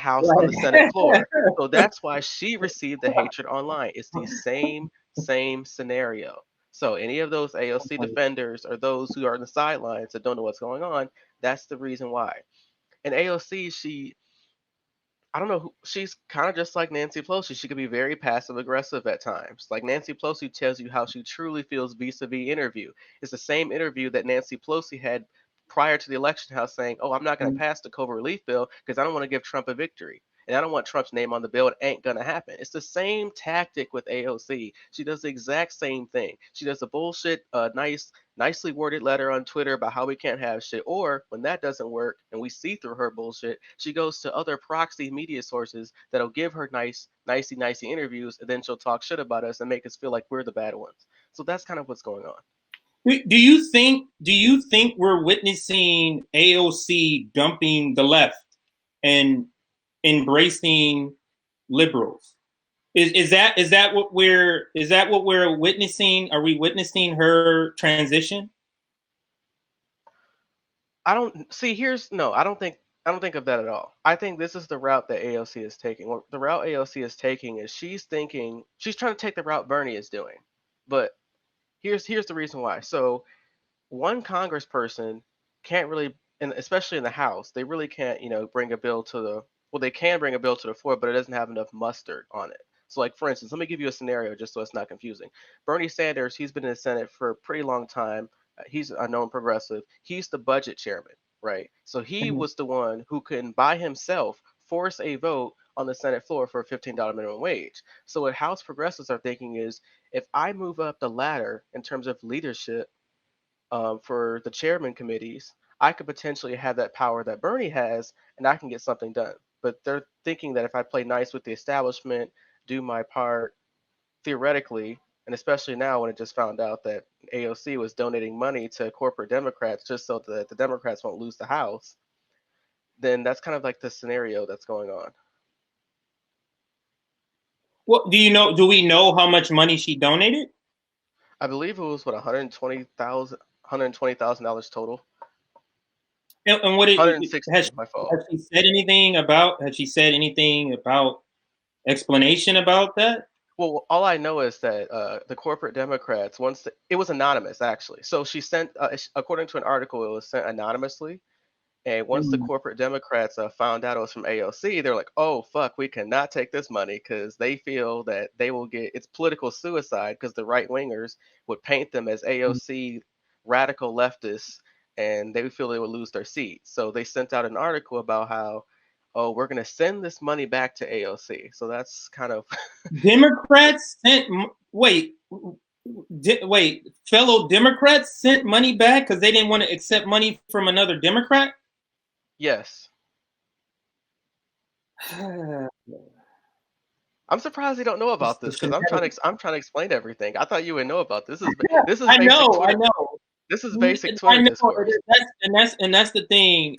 Senate Right. floor. So that's why she received the hatred online. It's the same scenario. So any of those AOC defenders or those who are on the sidelines that don't know what's going on, that's the reason why. And AOC, I don't know. She's kind of just like Nancy Pelosi. She could be very passive aggressive at times. Like Nancy Pelosi tells you how she truly feels vis-a-vis interview. It's the same interview that Nancy Pelosi had prior to the election house saying, "Oh, I'm not going to pass the COVID relief bill because I don't want to give Trump a victory. And I don't want Trump's name on the bill. It ain't going to happen." It's the same tactic with AOC. She does the exact same thing. She does a bullshit, nicely worded letter on Twitter about how we can't have shit. Or when that doesn't work and we see through her bullshit, she goes to other proxy media sources that'll give her nicey interviews, and then she'll talk shit about us and make us feel like we're the bad ones. So that's kind of what's going on. Do you think we're witnessing AOC dumping the left and embracing liberals? Is that what we're witnessing? Are we witnessing her transition? I don't see. Here's no. I don't think of that at all. I think this is the route that AOC is taking. What the route AOC is taking is she's trying to take the route Bernie is doing, but here's the reason why. So one congressperson can't really, and especially in the House, they really can't, bring a bill to the, well, they can bring a bill to the floor, but it doesn't have enough mustard on it. So, like, for instance, let me give you a scenario just so it's not confusing. Bernie Sanders, he's been in the Senate for a pretty long time. He's a known progressive. He's the budget chairman, right? So he Mhm. was the one who can, by himself, force a vote on the Senate floor for a $15 minimum wage. So what House progressives are thinking is, if I move up the ladder in terms of leadership, for the chairman committees, I could potentially have that power that Bernie has, and I can get something done. But they're thinking that if I play nice with the establishment, do my part, theoretically, and especially now when it just found out that AOC was donating money to corporate Democrats just so that the Democrats won't lose the House, then that's kind of like the scenario that's going on. Well, do we know how much money she donated? I believe it was what, 120,000 total. And what it has 160, my fault. has she said anything about? Has she said anything about explanation about that? Well, all I know is that the corporate Democrats, it was anonymous actually. So she sent, according to an article, it was sent anonymously. And once the Mm. corporate Democrats found out it was from AOC, they're like, "Oh fuck, we cannot take this money," because they feel that they will get, it's political suicide because the right wingers would paint them as AOC radical leftists, and they would feel they would lose their seat. So they sent out an article about how, oh, we're gonna send this money back to AOC. So that's kind of Democrats sent wait, fellow Democrats sent money back because they didn't want to accept money from another Democrat. yes. I'm surprised you don't know about The this because I'm trying to explain everything. I thought you would know about this. This is I basic know, I Twitter. know. This is basic I Twitter know. discourse. That's the thing.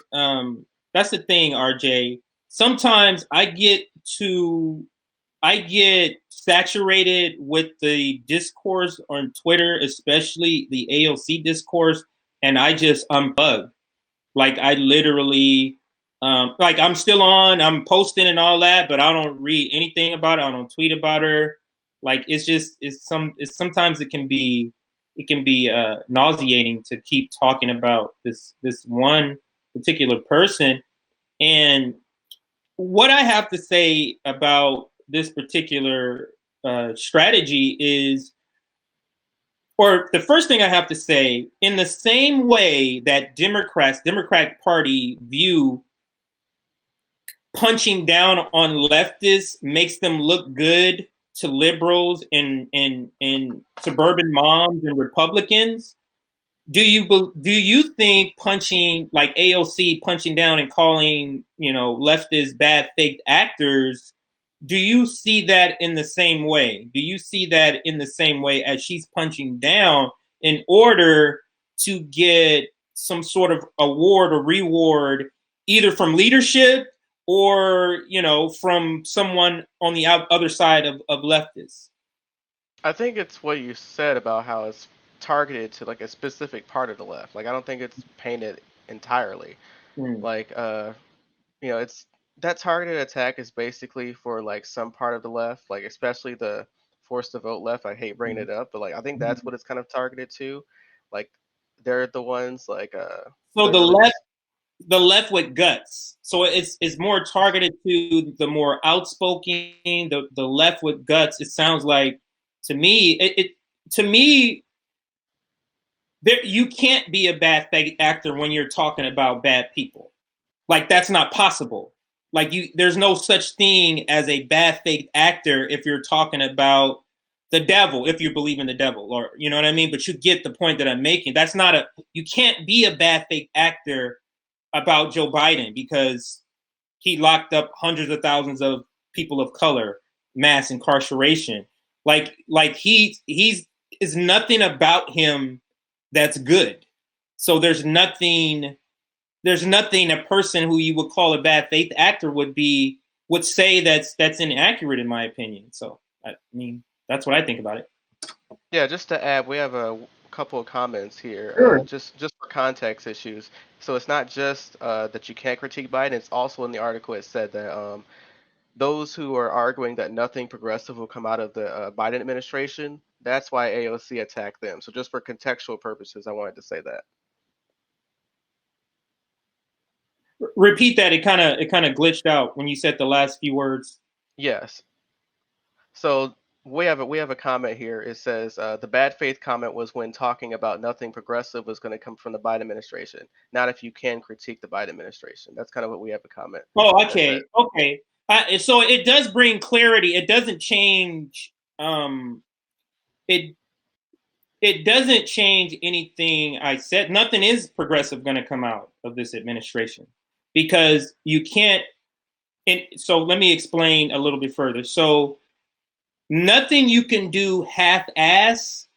That's the thing, RJ. Sometimes I get saturated with the discourse on Twitter, especially the AOC discourse, and I just unplug. Like I literally, like I'm still on, I'm posting and all that, but I don't read anything about it. I don't tweet about her. Like it's sometimes it can be nauseating to keep talking about this one particular person. And what I have to say about this particular strategy is, or the first thing I have to say, in the same way that Democratic Party view punching down on leftists makes them look good to liberals and suburban moms and Republicans, do you think punching like AOC punching down and calling leftists bad faked actors? Do you see that in the same way? Do you see that in the same way as she's punching down in order to get some sort of award or reward, either from leadership or from someone on the other side of leftists? I think it's what you said about how it's targeted to like a specific part of the left. Like I don't think it's painted entirely. Hmm. Like it's that targeted attack is basically for like some part of the left, like especially the forced to vote left. I hate bringing it up, but like I think that's what it's kind of targeted to. Like they're the ones like So they're the really left just the left with guts. So it's more targeted to the more outspoken, the left with guts. It sounds like to me, to me, there you can't be a bad actor when you're talking about bad people. Like that's not possible. Like there's no such thing as a bad fake actor if you're talking about the devil, if you believe in the devil, or you know what I mean. But you get the point that I'm making. That's not a You can't be a bad fake actor about Joe Biden because he locked up hundreds of thousands of people of color, mass incarceration. Like he's is nothing about him that's good. So there's nothing a person who you would call a bad faith actor would say that's inaccurate in my opinion. So I mean, that's what I think about it. Yeah, just to add, we have a couple of comments here, Sure. just for context issues. So it's not just that you can't critique Biden. It's also in the article it said that those who are arguing that nothing progressive will come out of the Biden administration, that's why AOC attacked them. So just for contextual purposes, I wanted to say that. Repeat that. It kind of glitched out when you said the last few words. Yes. So we have a comment here. It says the bad faith comment was when talking about nothing progressive was going to come from the Biden administration, not if you can critique the Biden administration. That's kind of what we have a comment. Oh, That says. okay. So it does bring clarity. It doesn't change. It it doesn't change anything I said. Nothing is progressive going to come out of this administration because you can't. And so let me explain a little bit further. So nothing you can do half-ass.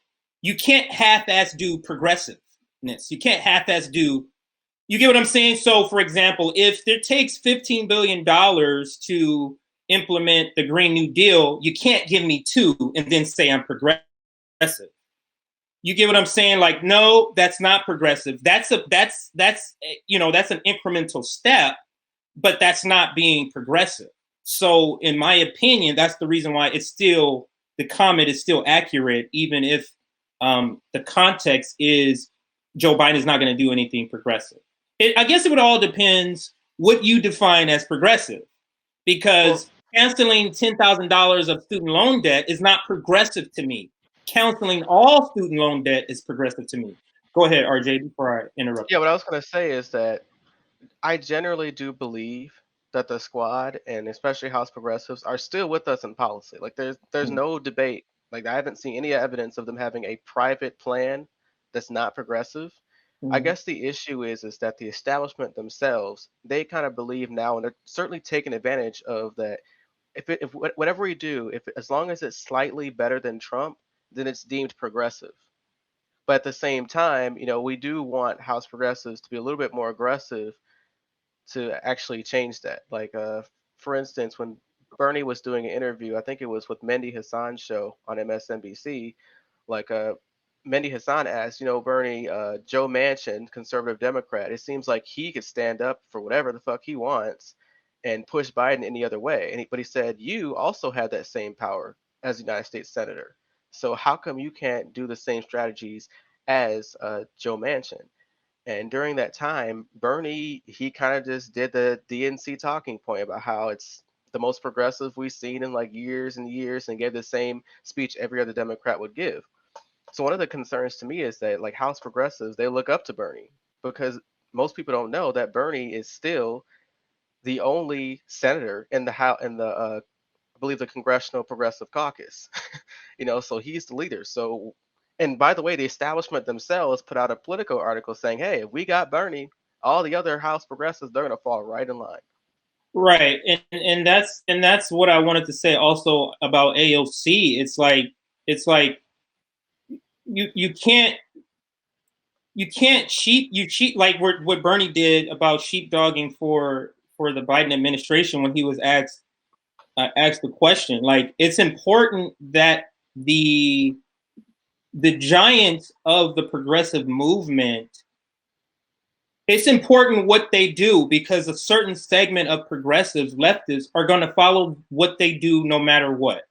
You can't half-ass do progressiveness. You can't half-ass do. You get what I'm saying? So, for example, if it takes $15 billion to implement the Green New Deal, you can't give me two and then say I'm progressive. You get what I'm saying? Like, no, that's not progressive. That's an incremental step, but that's not being progressive. So, in my opinion, that's the reason why the comment is still accurate, even if the context is Joe Biden is not going to do anything progressive. I guess it would all depends what you define as progressive, because canceling $10,000 of student loan debt is not progressive to me. Canceling all student loan debt is progressive to me. Go ahead, RJ, before I interrupt. Yeah, what I was going to say is that I generally do believe that the squad and especially House progressives are still with us in policy. Like there's no debate. Like I haven't seen any evidence of them having a private plan that's not progressive. I guess the issue is that the establishment themselves, they kind of believe now, and they're certainly taking advantage of that. If whatever we do, if as long as it's slightly better than Trump, then it's deemed progressive. But at the same time, we do want House progressives to be a little bit more aggressive to actually change that. Like, for instance, when Bernie was doing an interview, I think it was with Mendy Hassan's show on MSNBC. Like, Mendy Hassan asked, Bernie, Joe Manchin, conservative Democrat, it seems like he could stand up for whatever the fuck he wants and push Biden any other way. But he said, you also have that same power as a United States Senator. So how come you can't do the same strategies as Joe Manchin? And during that time, Bernie, he kind of just did the DNC talking point about how it's the most progressive we've seen in like years and years, and gave the same speech every other Democrat would give. So one of the concerns to me is that like House progressives, they look up to Bernie because most people don't know that Bernie is still the only senator in the House in the I believe the Congressional Progressive Caucus. So he's the leader. So, and by the way, the establishment themselves put out a Politico article saying, "Hey, if we got Bernie, all the other House progressives, they're going to fall right in line." Right, and that's what I wanted to say also about AOC. It's like you can't cheat like what Bernie did about sheepdogging for the Biden administration when he was asked the question. Like, it's important that the giants of the progressive movement, it's important what they do, because a certain segment of progressives, leftists, are going to follow what they do no matter what,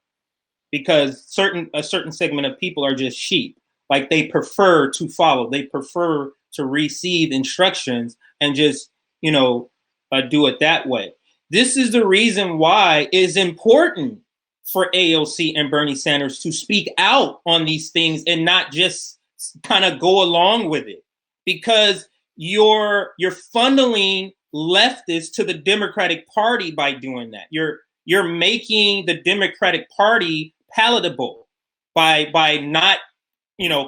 because a certain segment of people are just sheep. Like, they prefer to follow, they prefer to receive instructions and just do it that way. This is the reason why it is important for AOC and Bernie Sanders to speak out on these things and not just kind of go along with it, because you're funneling leftists to the Democratic Party by doing that. You're making the Democratic Party palatable by not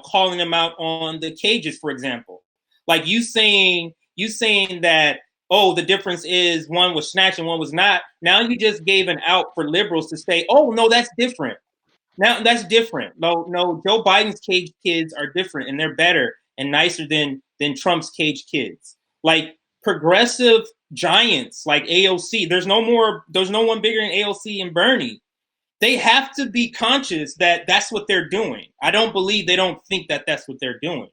calling them out on the cages, for example. Like you saying that, oh, the difference is one was snatched and one was not. Now you just gave an out for liberals to say, oh no, that's different. Now that's different. No, Joe Biden's caged kids are different, and they're better and nicer than Trump's caged kids. Like, progressive giants like AOC. There's no one bigger than AOC and Bernie. They have to be conscious that that's what they're doing. I don't believe they don't think that that's what they're doing.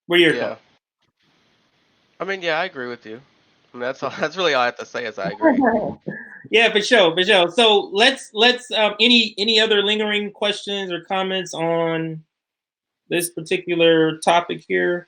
Where you're Yeah. I mean, yeah, I agree with you. I mean, that's all. That's really all I have to say is I agree. Yeah, for sure, for sure. So let's any other lingering questions or comments on this particular topic here?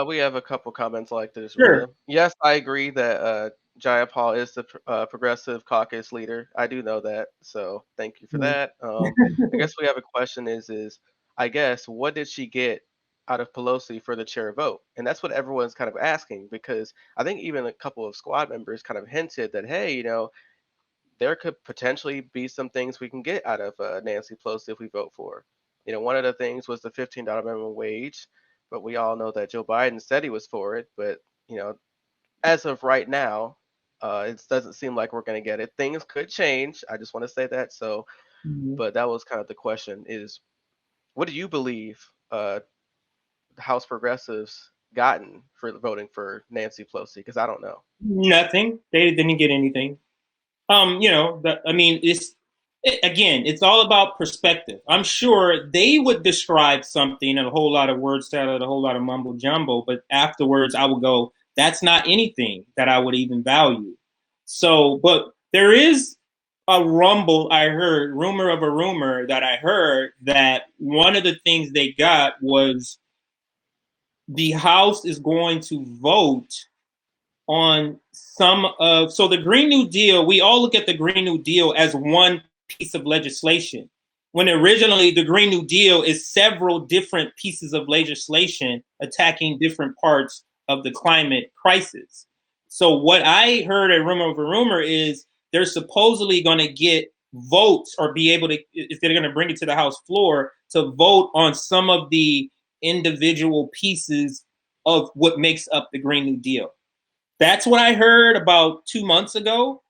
We have a couple comments like this. Sure. Yes, I agree that Jayapal is the progressive caucus leader. I do know that, so thank you for that. I guess we have a question is I guess what did she get out of Pelosi for the chair vote? And that's what everyone's kind of asking, because I think even a couple of squad members kind of hinted that, hey, there could potentially be some things we can get out of Nancy Pelosi if we vote for her. One of the things was the $15 minimum wage, but we all know that Joe Biden said he was for it. But as of right now, it doesn't seem like we're going to get it. Things could change. I just want to say that. So, but that was kind of the question: is what do you believe House progressives gotten for voting for Nancy Pelosi? Because I don't know. Nothing. They didn't get anything. It's all about perspective. I'm sure they would describe something in a whole lot of word salad, a whole lot of mumbo jumbo, but afterwards I would go, that's not anything that I would even value. So, but there is a rumor of a rumor that I heard that one of the things they got was the House is going to vote on so the Green New Deal, we all look at the Green New Deal as one piece of legislation, when originally the Green New Deal is several different pieces of legislation attacking different parts of the climate crisis. So what I heard a rumor of a rumor is they're supposedly going to get votes or be able to, if they're going to bring it to the House floor, to vote on some of the individual pieces of what makes up the Green New Deal. That's what I heard about 2 months ago.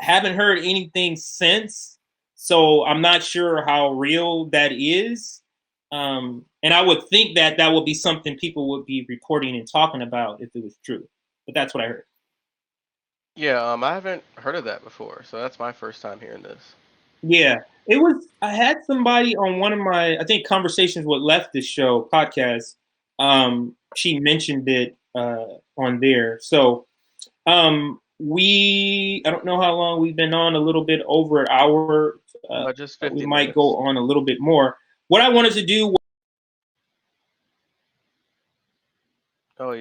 Haven't heard anything since. So I'm not sure how real that is. And I would think that that would be something people would be reporting and talking about if it was true. But that's what I heard. Yeah, I haven't heard of that before, so that's my first time hearing this. Yeah, it was. I had somebody on one of my, I think, conversations with Leftists show podcast. She mentioned it on there. So I don't know how long we've been on. A little bit over an hour. Just 50 we minutes. might go on a little bit more. What I wanted to do. Oh,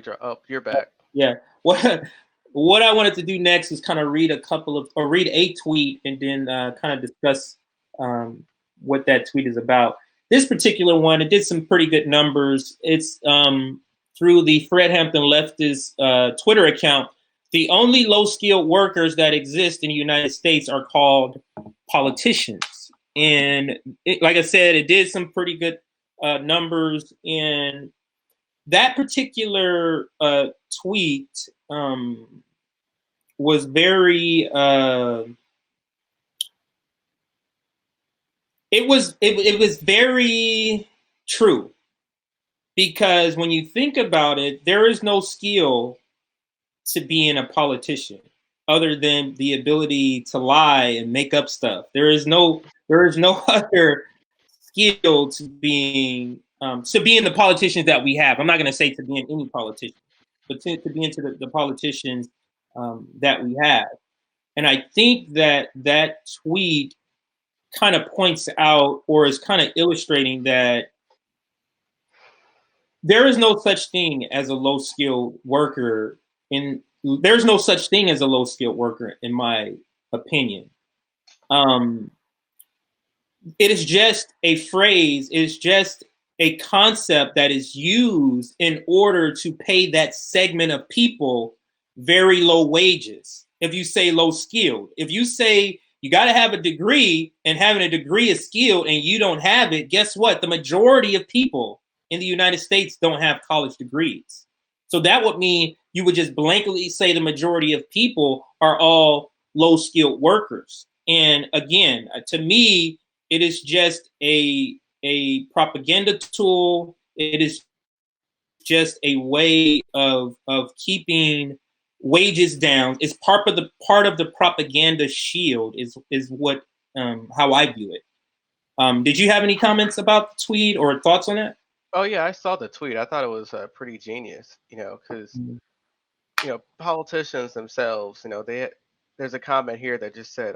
you're back. Yeah. What I wanted to do next is kind of read a tweet and then kind of discuss what that tweet is about. This particular one, it did some pretty good numbers. It's through the Fred Hampton Leftist Twitter account. The only low-skilled workers that exist in the United States are called politicians. And like I said, it did some pretty good numbers. And that particular tweet was very it was very true, because when you think about it, there is no skill to being a politician other than the ability to lie and make up stuff. There is no other skill to being the politicians that we have. I'm not going to say to being any politician, but to be into the politicians that we have. And I think that tweet kind of points out, or is kind of illustrating, that there is no such thing as a low-skilled worker. There's no such thing as a low-skilled worker, in my opinion. It is just a phrase. It is just a concept that is used in order to pay that segment of people very low wages. If you say low skilled, if you say you got to have a degree, and having a degree is skilled and you don't have it, guess what? The majority of people in the United States don't have college degrees. So that would mean you would just blankly say the majority of people are all low skilled workers. And again, to me, it is just a propaganda tool. It is just a way of keeping wages down. It's part of the propaganda shield. Is what how I view it. Did you have any comments about the tweet or thoughts on that? Oh yeah, I saw the tweet. I thought it was pretty genius. Because politicians themselves, there's a comment here that just said,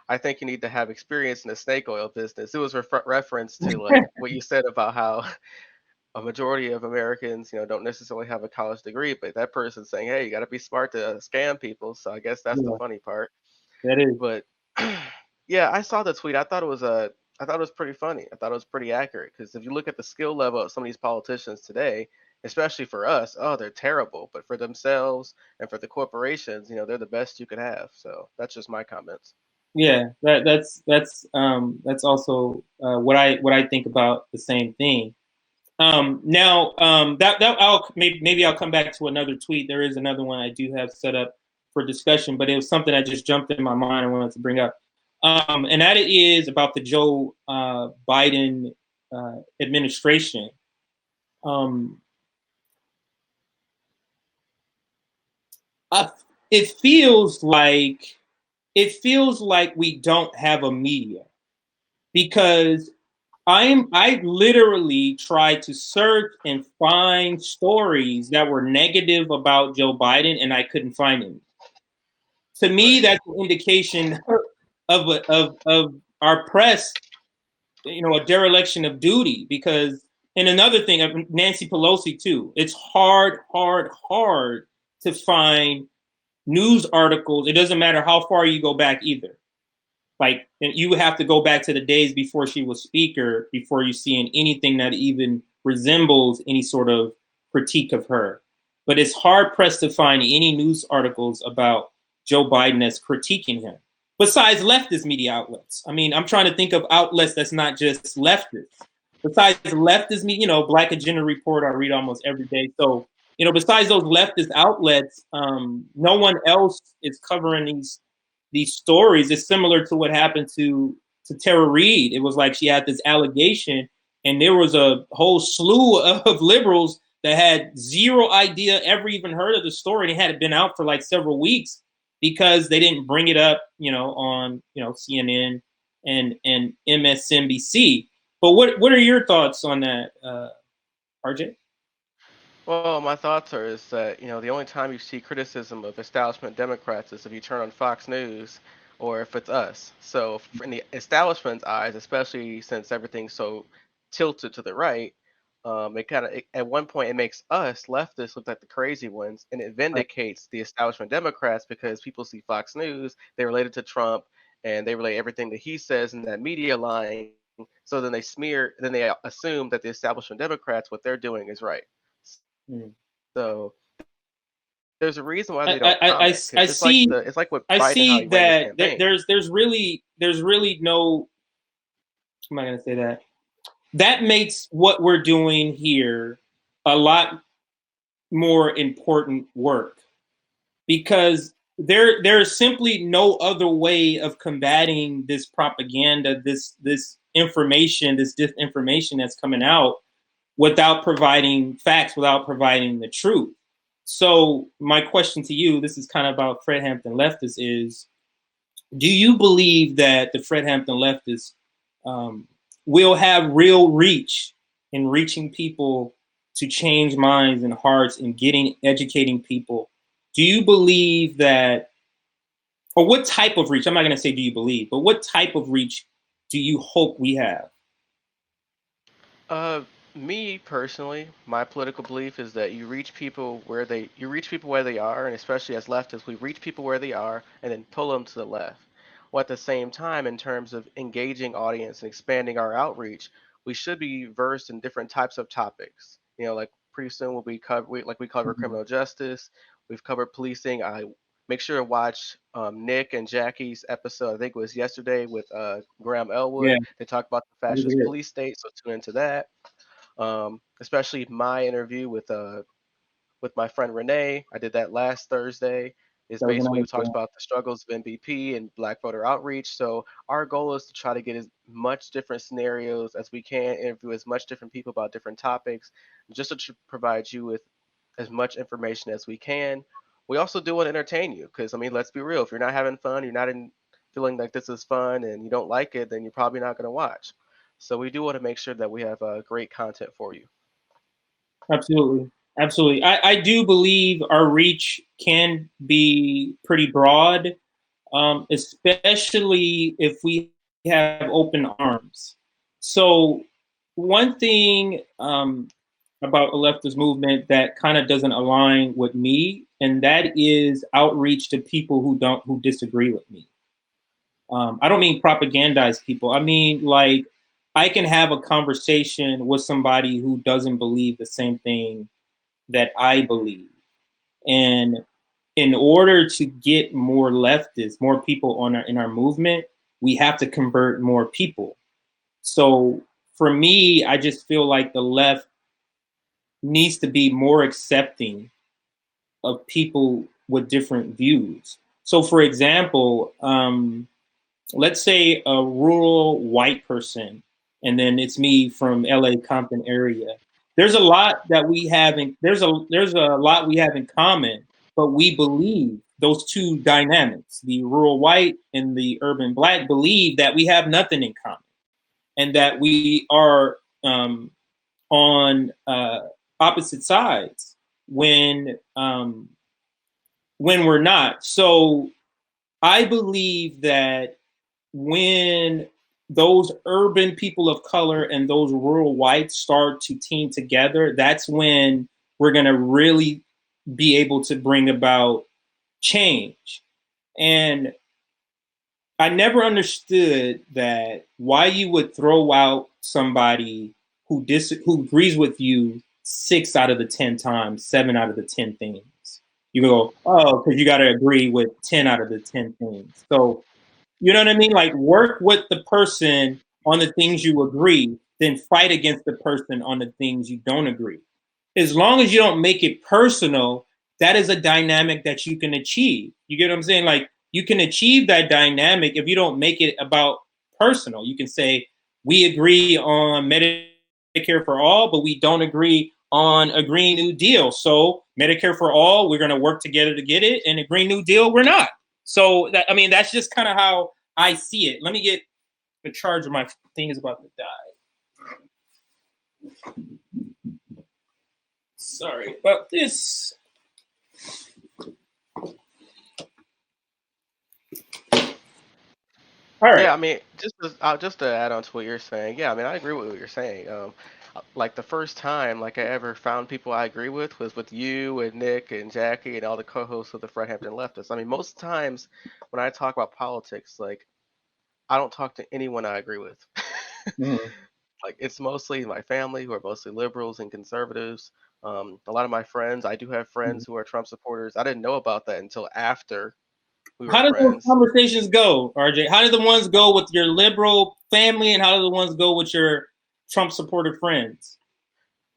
I think you need to have experience in the snake oil business. It was reference to like what you said about how a majority of Americans, don't necessarily have a college degree, but that person's saying, hey, you got to be smart to scam people. So I guess that's the Yeah, funny part. that is. But yeah, I saw the tweet. I thought it was pretty funny. I thought it was pretty accurate because if you look at the skill level of some of these politicians today, especially for us, oh, they're terrible. But for themselves and for the corporations, they're the best you could have. So that's just my comments. Yeah, that's also what I think about the same thing. Now that maybe I'll come back to another tweet. There is another one I do have set up for discussion, but it was something that just jumped in my mind. I wanted to bring up, and that is about the Joe Biden administration. Um, I, it feels like we don't have a media because I literally tried to search and find stories that were negative about Joe Biden, and I couldn't find any. To me, Right. that's an indication of our press, a dereliction of duty. Because, and another thing, of Nancy Pelosi too. It's hard to find news articles. It doesn't matter how far you go back either. Like, you have to go back to the days before she was speaker before you see anything that even resembles any sort of critique of her. But it's hard pressed to find any news articles about Joe Biden that's critiquing him, besides leftist media outlets. I mean, I'm trying to think of outlets that's not just leftist. Besides leftist media, Black Agenda Report I read almost every day. So, besides those leftist outlets, no one else is covering these stories. Is similar to what happened to Tara Reid. It was like she had this allegation, and there was a whole slew of liberals that had zero idea, ever even heard of the story. And it had been out for like several weeks because they didn't bring it up, on CNN and MSNBC. But what are your thoughts on that, RJ? Well, my thoughts are is that the only time you see criticism of establishment Democrats is if you turn on Fox News or if it's us. So in the establishment's eyes, especially since everything's so tilted to the right, it kind of at one point it makes us leftists look like the crazy ones, and it Right. vindicates the establishment Democrats because people see Fox News, they relate it to Trump, and they relate everything that he says in that media line. So then they assume that the establishment Democrats, what they're doing is right. Mm. So there's a reason why they don't I comment because it's like what I Biden how see he ran his that campaign. there's really no. I'm not gonna say that. That makes what we're doing here a lot more important work, because there's simply no other way of combating this propaganda, this information, this disinformation that's coming out, without providing facts, without providing the truth. So my question to you, this is kind of about Fred Hampton leftists, is do you believe that the Fred Hampton leftists um, will have real reach in reaching people to change minds and hearts and educating people? Do you believe that, or what type of reach? I'm not going to say do you believe, but what type of reach do you hope we have? Uh, Me personally, my political belief is that you reach people where they are, and especially as leftists, we reach people where they are and then pull them to the left. While at the same time, in terms of engaging audience and expanding our outreach, we should be versed in different types of topics. Like pretty soon we cover Mhm. criminal justice, we've covered policing. I make sure to watch Nick and Jackie's episode. I think it was yesterday with Graham Yeah, Elwood. They talked about the I fascist hear it. police state, so tune into that. Especially my interview with my friend Renee. I did that last Thursday. It's That was basically another we talked thing. about the struggles of MVP and Black voter outreach. So our goal is to try to get as much different scenarios as we can, interview as much different people about different topics, just to provide you with as much information as we can. We also do want to entertain you because, I mean, let's be real. If you're not having fun, you're not feeling like this is fun and you don't like it, then you're probably not going to watch. So we do want to make sure that we have great content for you. Absolutely. Absolutely. I do believe our reach can be pretty broad, especially if we have open arms. So, one thing about a leftist movement that kind of doesn't align with me, and that is outreach to people who disagree with me. I don't mean propagandize people. I mean, like, I can have a conversation with somebody who doesn't believe the same thing that I believe. And in order to get more leftists, more people in our movement, we have to convert more people. So for me, I just feel like the left needs to be more accepting of people with different views. So, for example, let's say a rural white person, and then it's me from LA Compton area. There's a lot that we have in there's a lot we have in common, but we believe those two dynamics, the rural white and the urban black, believe that we have nothing in common, and that we are on opposite sides when we're not. So I believe that when those urban people of color and those rural whites start to team together, that's when we're going to really be able to bring about change. And I never understood that why you would throw out somebody who agrees with you 6 out of the 10 times, 7 out of the 10 things. You go, oh, because you got to agree with 10 out of the 10 things. So you know what I mean? Like, work with the person on the things you agree, then fight against the person on the things you don't agree. As long as you don't make it personal, that is a dynamic that you can achieve. You get what I'm saying? Like, you can achieve that dynamic if you don't make it about personal. You can say, we agree on Medicare for all, but we don't agree on a Green New Deal. So, Medicare for all, we're going to work together to get it, and a Green New Deal, we're not. So that, I mean, that's just kind of how I see it. Let me get the charger. My thing is about to die. Sorry about this. All right. Yeah, I mean, just to add on to what you're saying, yeah, I mean, I agree with what you're saying. Like the first time, like I ever found people I agree with was with you and Nick and Jackie and all the co-hosts of the Fred Hampton Leftists. I mean, most times when I talk about politics, like I don't talk to anyone I agree with. Mhm. Like it's mostly my family who are mostly liberals and conservatives. A lot of my friends, I do have friends who are Trump supporters. I didn't know about that until after we were How do those friends. conversations go, RJ? How do the ones go with your liberal family, and how do the ones go with your Trump supporter friends?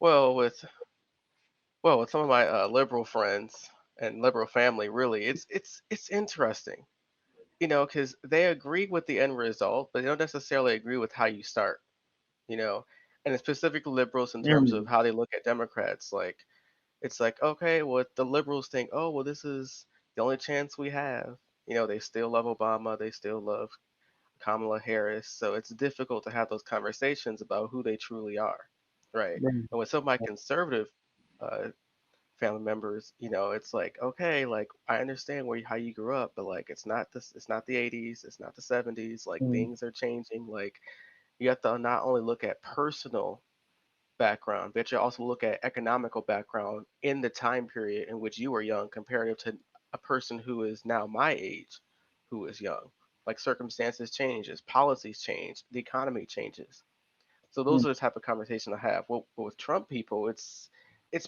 Well, with some of my liberal friends and liberal family, really, it's interesting, because they agree with the end result, but they don't necessarily agree with how you start, you know, and it's specifically liberals in terms of Mm. how they look at Democrats. Like, it's like, okay, well, the liberals think, oh, well, this is the only chance we have. They still love Obama, they still love Kamala Harris, so it's difficult to have those conversations about who they truly are, right? Mm. And with some of my conservative uh, family members, it's like, okay, like I understand how you grew up, but like it's not the 80s, it's not the 70s, like Mm. things are changing. Like you have to not only look at personal background, but you also look at economical background in the time period in which you were young comparative to a person who is now my age who is young. Like circumstances changes, policies change, the economy changes. So those Mm. are the type of conversation I have. Well, with Trump people, it's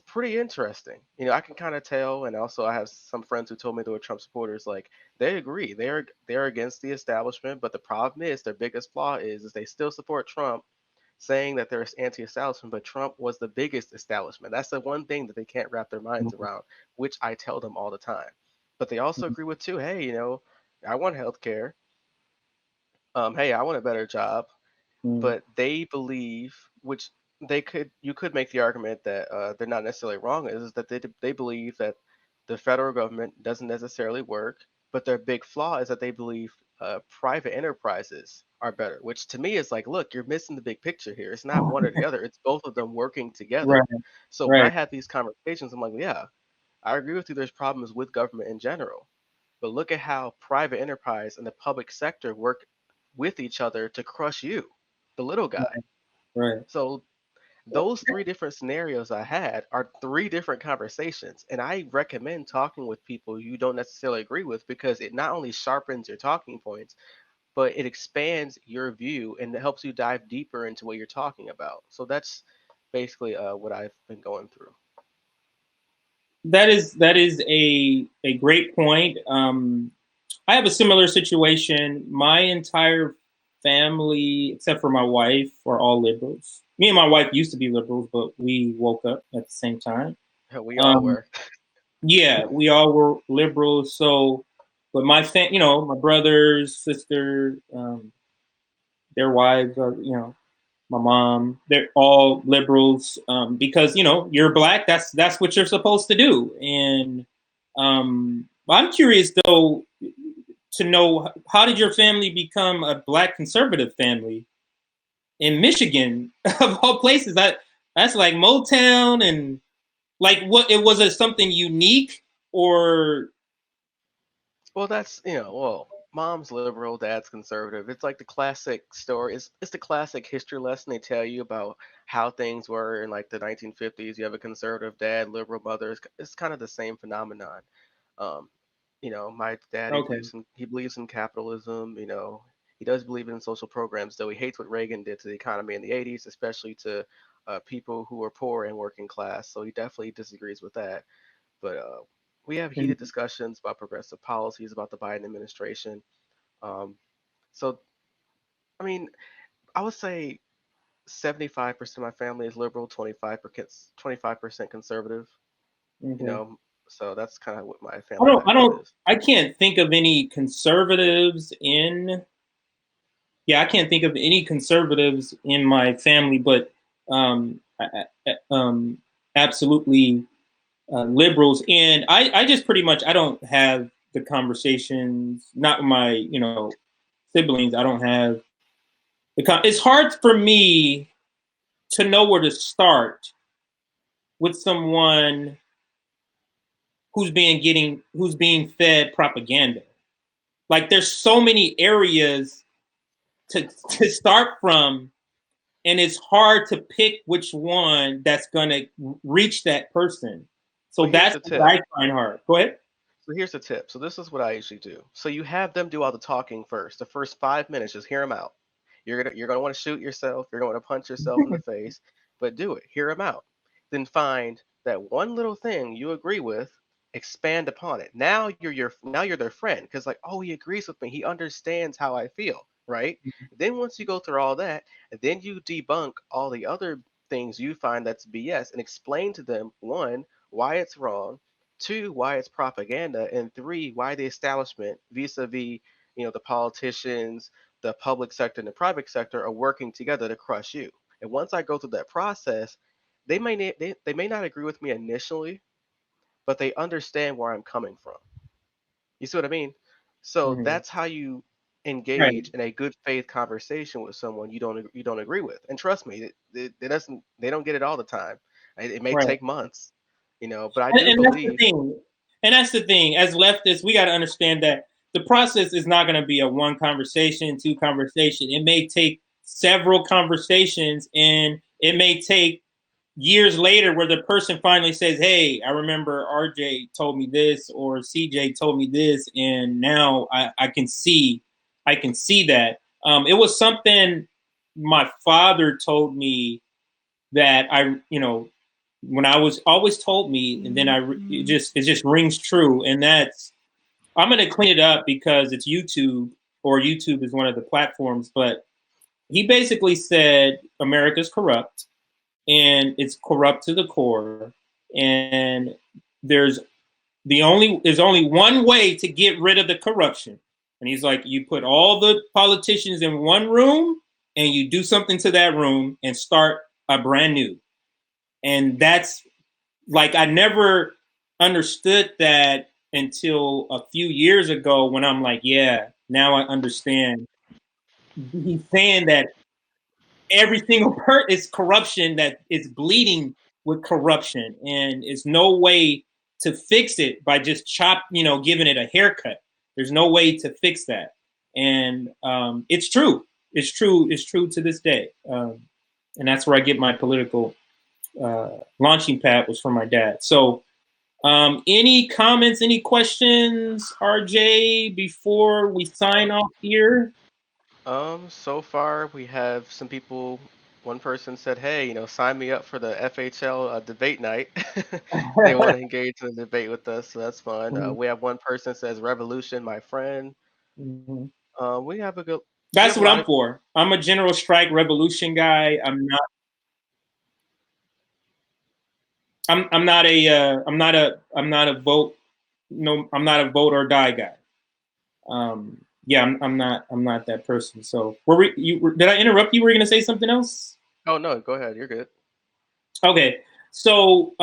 pretty interesting. I can kind of tell, and also I have some friends who told me they were Trump supporters. Like they agree, they're against the establishment, but the problem is their biggest flaw is they still support Trump, saying that they're anti-establishment, but Trump was the biggest establishment. That's the one thing that they can't wrap their minds Mm. around, which I tell them all the time. but they also agree with too. Hey, I want health care. Hey, I want a better job. Mm. But they believe, which you could make the argument that they're not necessarily wrong, is that they believe that the federal government doesn't necessarily work, but their big flaw is that they believe private enterprises are better, which to me is like, look, you're missing the big picture here. It's not one or the other, it's both of them working Right, together. So when I right. have these conversations, I'm like, yeah, I agree with you, there's problems with government in general. But look at how private enterprise and the public sector work with each other to crush you, the little guy. Right. So those three different scenarios I had are three different conversations. And I recommend talking with people you don't necessarily agree with because it not only sharpens your talking points, but it expands your view and it helps you dive deeper into what you're talking about. So that's basically what I've been going through. That is a great point. I have a similar situation. My entire family, except for my wife, are all liberals. Me and my wife used to be liberals, but we woke up at the same time. We all Um, were. yeah, we all were liberals. So, but my brothers, sister, their wives are, my mom, they're all liberals, because you're black. That's what you're supposed to do. And I'm curious though to know, how did your family become a black conservative family in Michigan of all places? That's like Motown, and like, what, it was, it something unique, or Well, well, mom's liberal, dad's conservative. It's like the classic story. It's the classic history lesson they tell you about how things were in like the 1950s. You have a conservative dad, liberal mother. It's kind of the same phenomenon. Um, my dad, okay? he believes in capitalism. He does believe in social programs, though he hates what Reagan did to the economy in the 80s, especially to people who are poor and working class. So he definitely disagrees with that. But we have heated Mhm. discussions about progressive policies about the Biden administration. Um, so, I mean, I would say 75% of my family is liberal, 25% conservative. You Okay. know, so that's kind of what my I family don't, I background don't, is. I can't think of any conservatives in. Yeah, I can't think of any conservatives in my family, but absolutely liberals. And I just pretty much, I don't have the conversations. Not with my siblings. I don't have it's hard for me to know where to start with someone who's being fed propaganda. Like, there's so many areas to start from, and it's hard to pick which one that's going to reach that person. So Well, here's that's the what tip. I find hard. Go ahead. So here's the tip. So this is what I usually do. So you have them do all the talking first. The first 5 minutes, just hear them out. You're gonna want to shoot yourself. You're gonna want to punch yourself in the face, but do it. Hear them out. Then find that one little thing you agree with. Expand upon it. Now you're their friend because like, oh, he agrees with me. He understands how I feel, right? Then once you go through all that, then you debunk all the other things you find that's BS and explain to them, one, why it's wrong, two, why it's propaganda, and three, why the establishment, vis-a-vis, the politicians, the public sector, and the private sector are working together to crush you. And once I go through that process, they may not agree with me initially, but they understand where I'm coming from. You see what I mean? So Mm-hmm. that's how you Right. engage in a good faith conversation with someone you don't agree with. And trust me, they don't get it all the time. It may Right. take months, but I do And that's the believe. thing. And that's the thing. As leftists, we got to understand that the process is not going to be a one conversation, two conversation. It may take several conversations, and it may take years later where the person finally says, "Hey, I remember RJ told me this, or CJ told me this, and now I can see that." It was something my father told me that when I was always told me, and then it just rings true, and that's, I'm gonna clean it up because it's YouTube, or YouTube is one of the platforms, but he basically said America's corrupt, and it's corrupt to the core, and there's there's only one way to get rid of the corruption. And he's like, you put all the politicians in one room and you do something to that room and start a brand new. And that's like, I never understood that until a few years ago when I'm like, yeah, now I understand. He's saying that every single part is corruption, that is bleeding with corruption, and it's no way to fix it by just giving it a haircut. There's no way to fix that, and it's true. It's true. It's true to this day, and that's where I get my political launching pad was from my dad. So, any comments, any questions, RJ, before we sign off here? So far we have some people. One person said, "Hey, sign me up for the FHL debate night." They want to engage in a debate with us, so that's fun. Mhm. We have one person says, "Revolution, my friend." Mhm. We have a good. We That's have a what lot I'm of. for. I'm a general strike revolution guy. I'm not. I'm not a. I'm not a vote. No, I'm not a vote or die guy. Yeah, I'm not. I'm not that person. So, did I interrupt you? Were you going to say something else? Oh no, go ahead. You're good. Okay. So,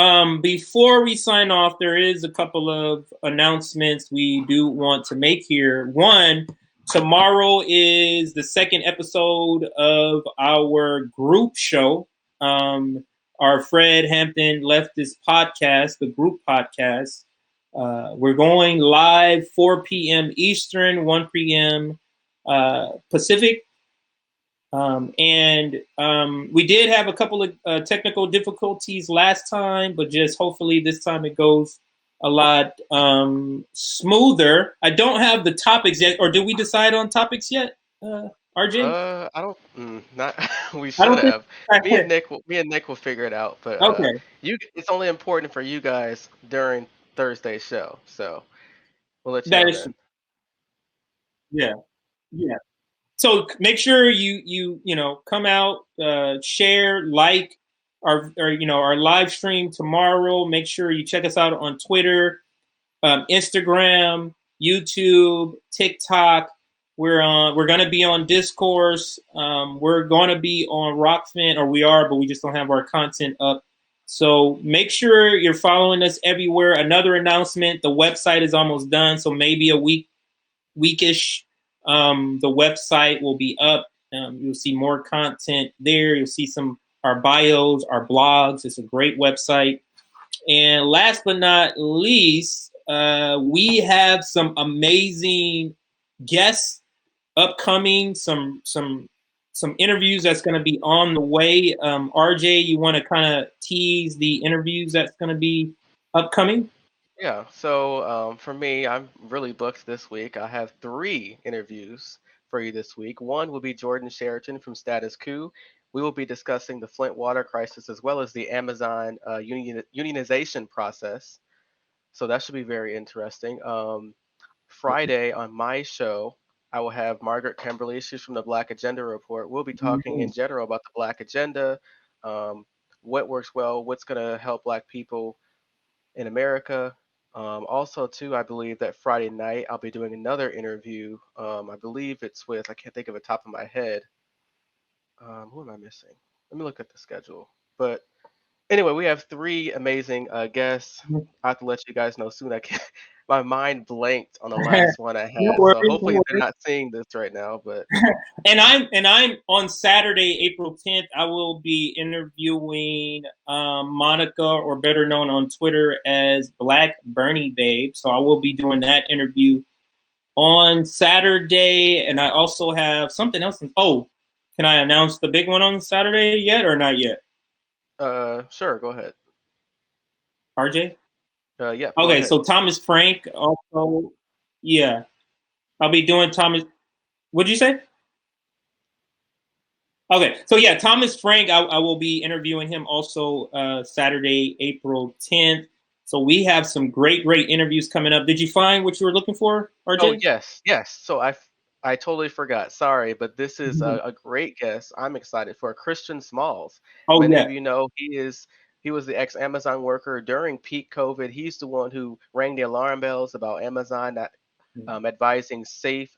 before we sign off, there is a couple of announcements we do want to make here. One, tomorrow is the second episode of our group show, our Fred Hampton Leftist podcast, the group podcast. We're going live 4 p.m. Eastern, 1 p.m. Pacific. We did have a couple of technical difficulties last time, but just hopefully this time it goes a lot smoother. I don't have the topics yet, or did we decide on topics yet, RJ? I don't. Not. We I should don't think. have. Me and Nick will figure it out. But Okay, it's only important for you guys during Thursday's show, so we'll let you that know is then. yeah, yeah. So make sure you come out, share, like our live stream tomorrow. Make sure you check us out on Twitter, Instagram, YouTube, TikTok. We're gonna be on Discourse. We're gonna be on Rockfin, or we are, but we just don't have our content up. So make sure you're following us everywhere. Another announcement: the website is almost done, so maybe a weekish. The website will be up. You'll see more content there. You'll see some our bios, our blogs. It's a great website. And last but not least, we have some amazing guests upcoming. Some interviews that's going to be on the way. RJ, you want to kind of tease the interviews that's going to be upcoming? Yeah. So for me, I'm really booked this week. I have 3 interviews for you this week. One will be Jordan Sheraton from Status Quo. We will be discussing the Flint water crisis as well as the Amazon unionization process. So that should be very interesting. Friday on my show, I will have Margaret Kimberly. She's from the Black Agenda Report. We'll be talking in general about the Black Agenda, um, what works well, what's going to help Black people in America. Also, too, I believe that Friday night I'll be doing another interview. I believe it's with, I can't think of the top of my head. Who am I missing? Let me look at the schedule. But anyway, we have 3 amazing guests. I have to let you guys know soon. I can't, my mind blanked on the last one I No had. worries, So no hopefully they're worries. not seeing this right now. But And I'm on Saturday, April 10th. I will be interviewing Monica, or better known on Twitter as Black Bernie Babe. So I will be doing that interview on Saturday, and I also have something else. Oh, can I announce the big one on Saturday yet, or not yet, sure, go ahead. RJ? Yeah, go Okay, ahead. so Thomas Frank also, yeah, I'll be doing Thomas. What'd you say? Okay, so yeah, Thomas Frank, I will be interviewing him also Saturday, April 10th. So we have some great interviews coming up. Did you find what you were looking for, Oh RJ? yes, yes. So I totally forgot. Sorry, but this is Mhm. a great guest. I'm excited for Christian Smalls. Oh Many yeah. of you know he is He was the ex-Amazon worker during peak COVID. He's the one who rang the alarm bells about Amazon not advising safe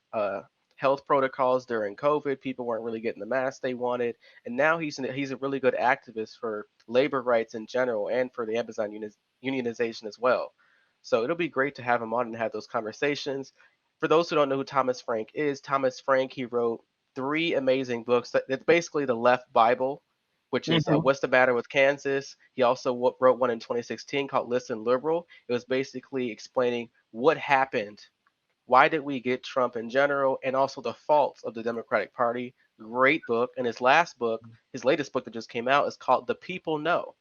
health protocols during COVID. People weren't really getting the masks they wanted, and now he's a really good activist for labor rights in general and for the Amazon unionization as well. So it'll be great to have him on and have those conversations. For those who don't know who Thomas Frank is, Thomas Frank, he wrote three amazing books. It's basically the left Bible, which is Mhm. What's the Matter with Kansas. He also wrote one in 2016 called Listen Liberal. It was basically explaining what happened, why did we get Trump in general, and also the faults of the Democratic Party. Great book. And his last book, his latest book that just came out, is called The People Know.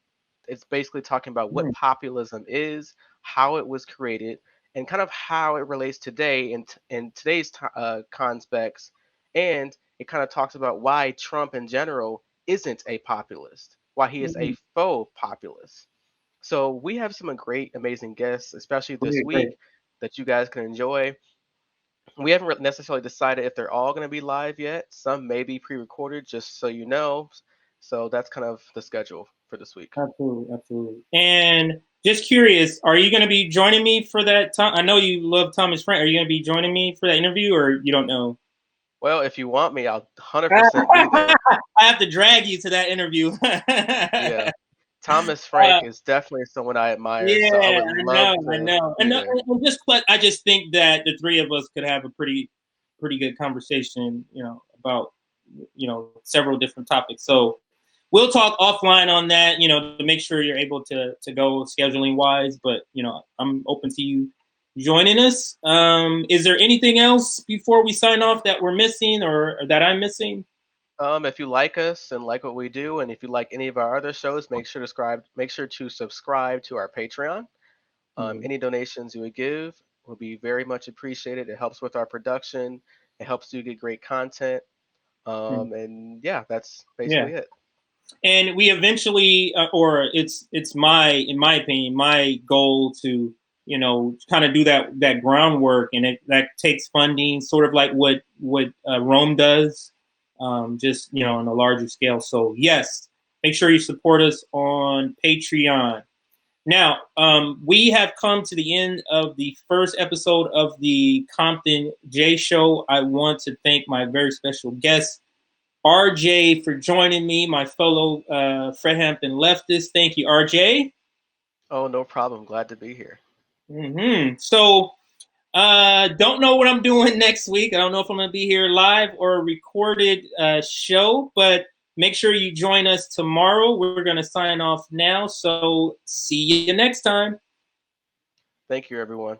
It's basically talking about what Mhm. populism is, how it was created, and kind of how it relates today in today's context. And it kind of talks about why Trump in general isn't a populist, why he is a Mhm. faux populist. So we have some great, amazing guests, especially this Great, great. week, that you guys can enjoy. We haven't necessarily decided if they're all going to be live yet. Some may be pre-recorded, just so you know. So that's kind of the schedule for this week. Absolutely, absolutely. And just curious, are you going to be joining me for that time? I know you love Thomas Frank. Are you going to be joining me for that interview, or you don't know? Well, if you want me, I'll 100% be there. I have to drag you to that interview. Yeah. Thomas Frank is definitely someone I admire, so I Yeah, would I love know, I to know, be there. I just think that the three of us could have a pretty good conversation, about several different topics. So we'll talk offline on that, to make sure you're able to go scheduling wise. But I'm open to you joining us. Is there anything else before we sign off that we're missing or that I'm missing? If you like us and like what we do, and if you like any of our other shows, make sure to subscribe to our Patreon. Mhm. Any donations you would give will be very much appreciated. It helps with our production. It helps you get great content. And yeah, that's Yeah. basically it. And we eventually or it's my in my opinion my goal to kind of do that groundwork, and that takes funding, sort of like what Rome does, just on a larger scale. So yes, make sure you support us on Patreon. Now, we have come to the end of the first episode of the Compton Jay Show. I want to thank my very special guest, RJ, for joining me, my fellow Fred Hampton leftist. Thank you, RJ. Oh, no problem. Glad to be here. So, don't know what I'm doing next week. I don't know if I'm going to be here live or a recorded show, but make sure you join us tomorrow. We're going to sign off now. So, see you next time. Thank you, everyone.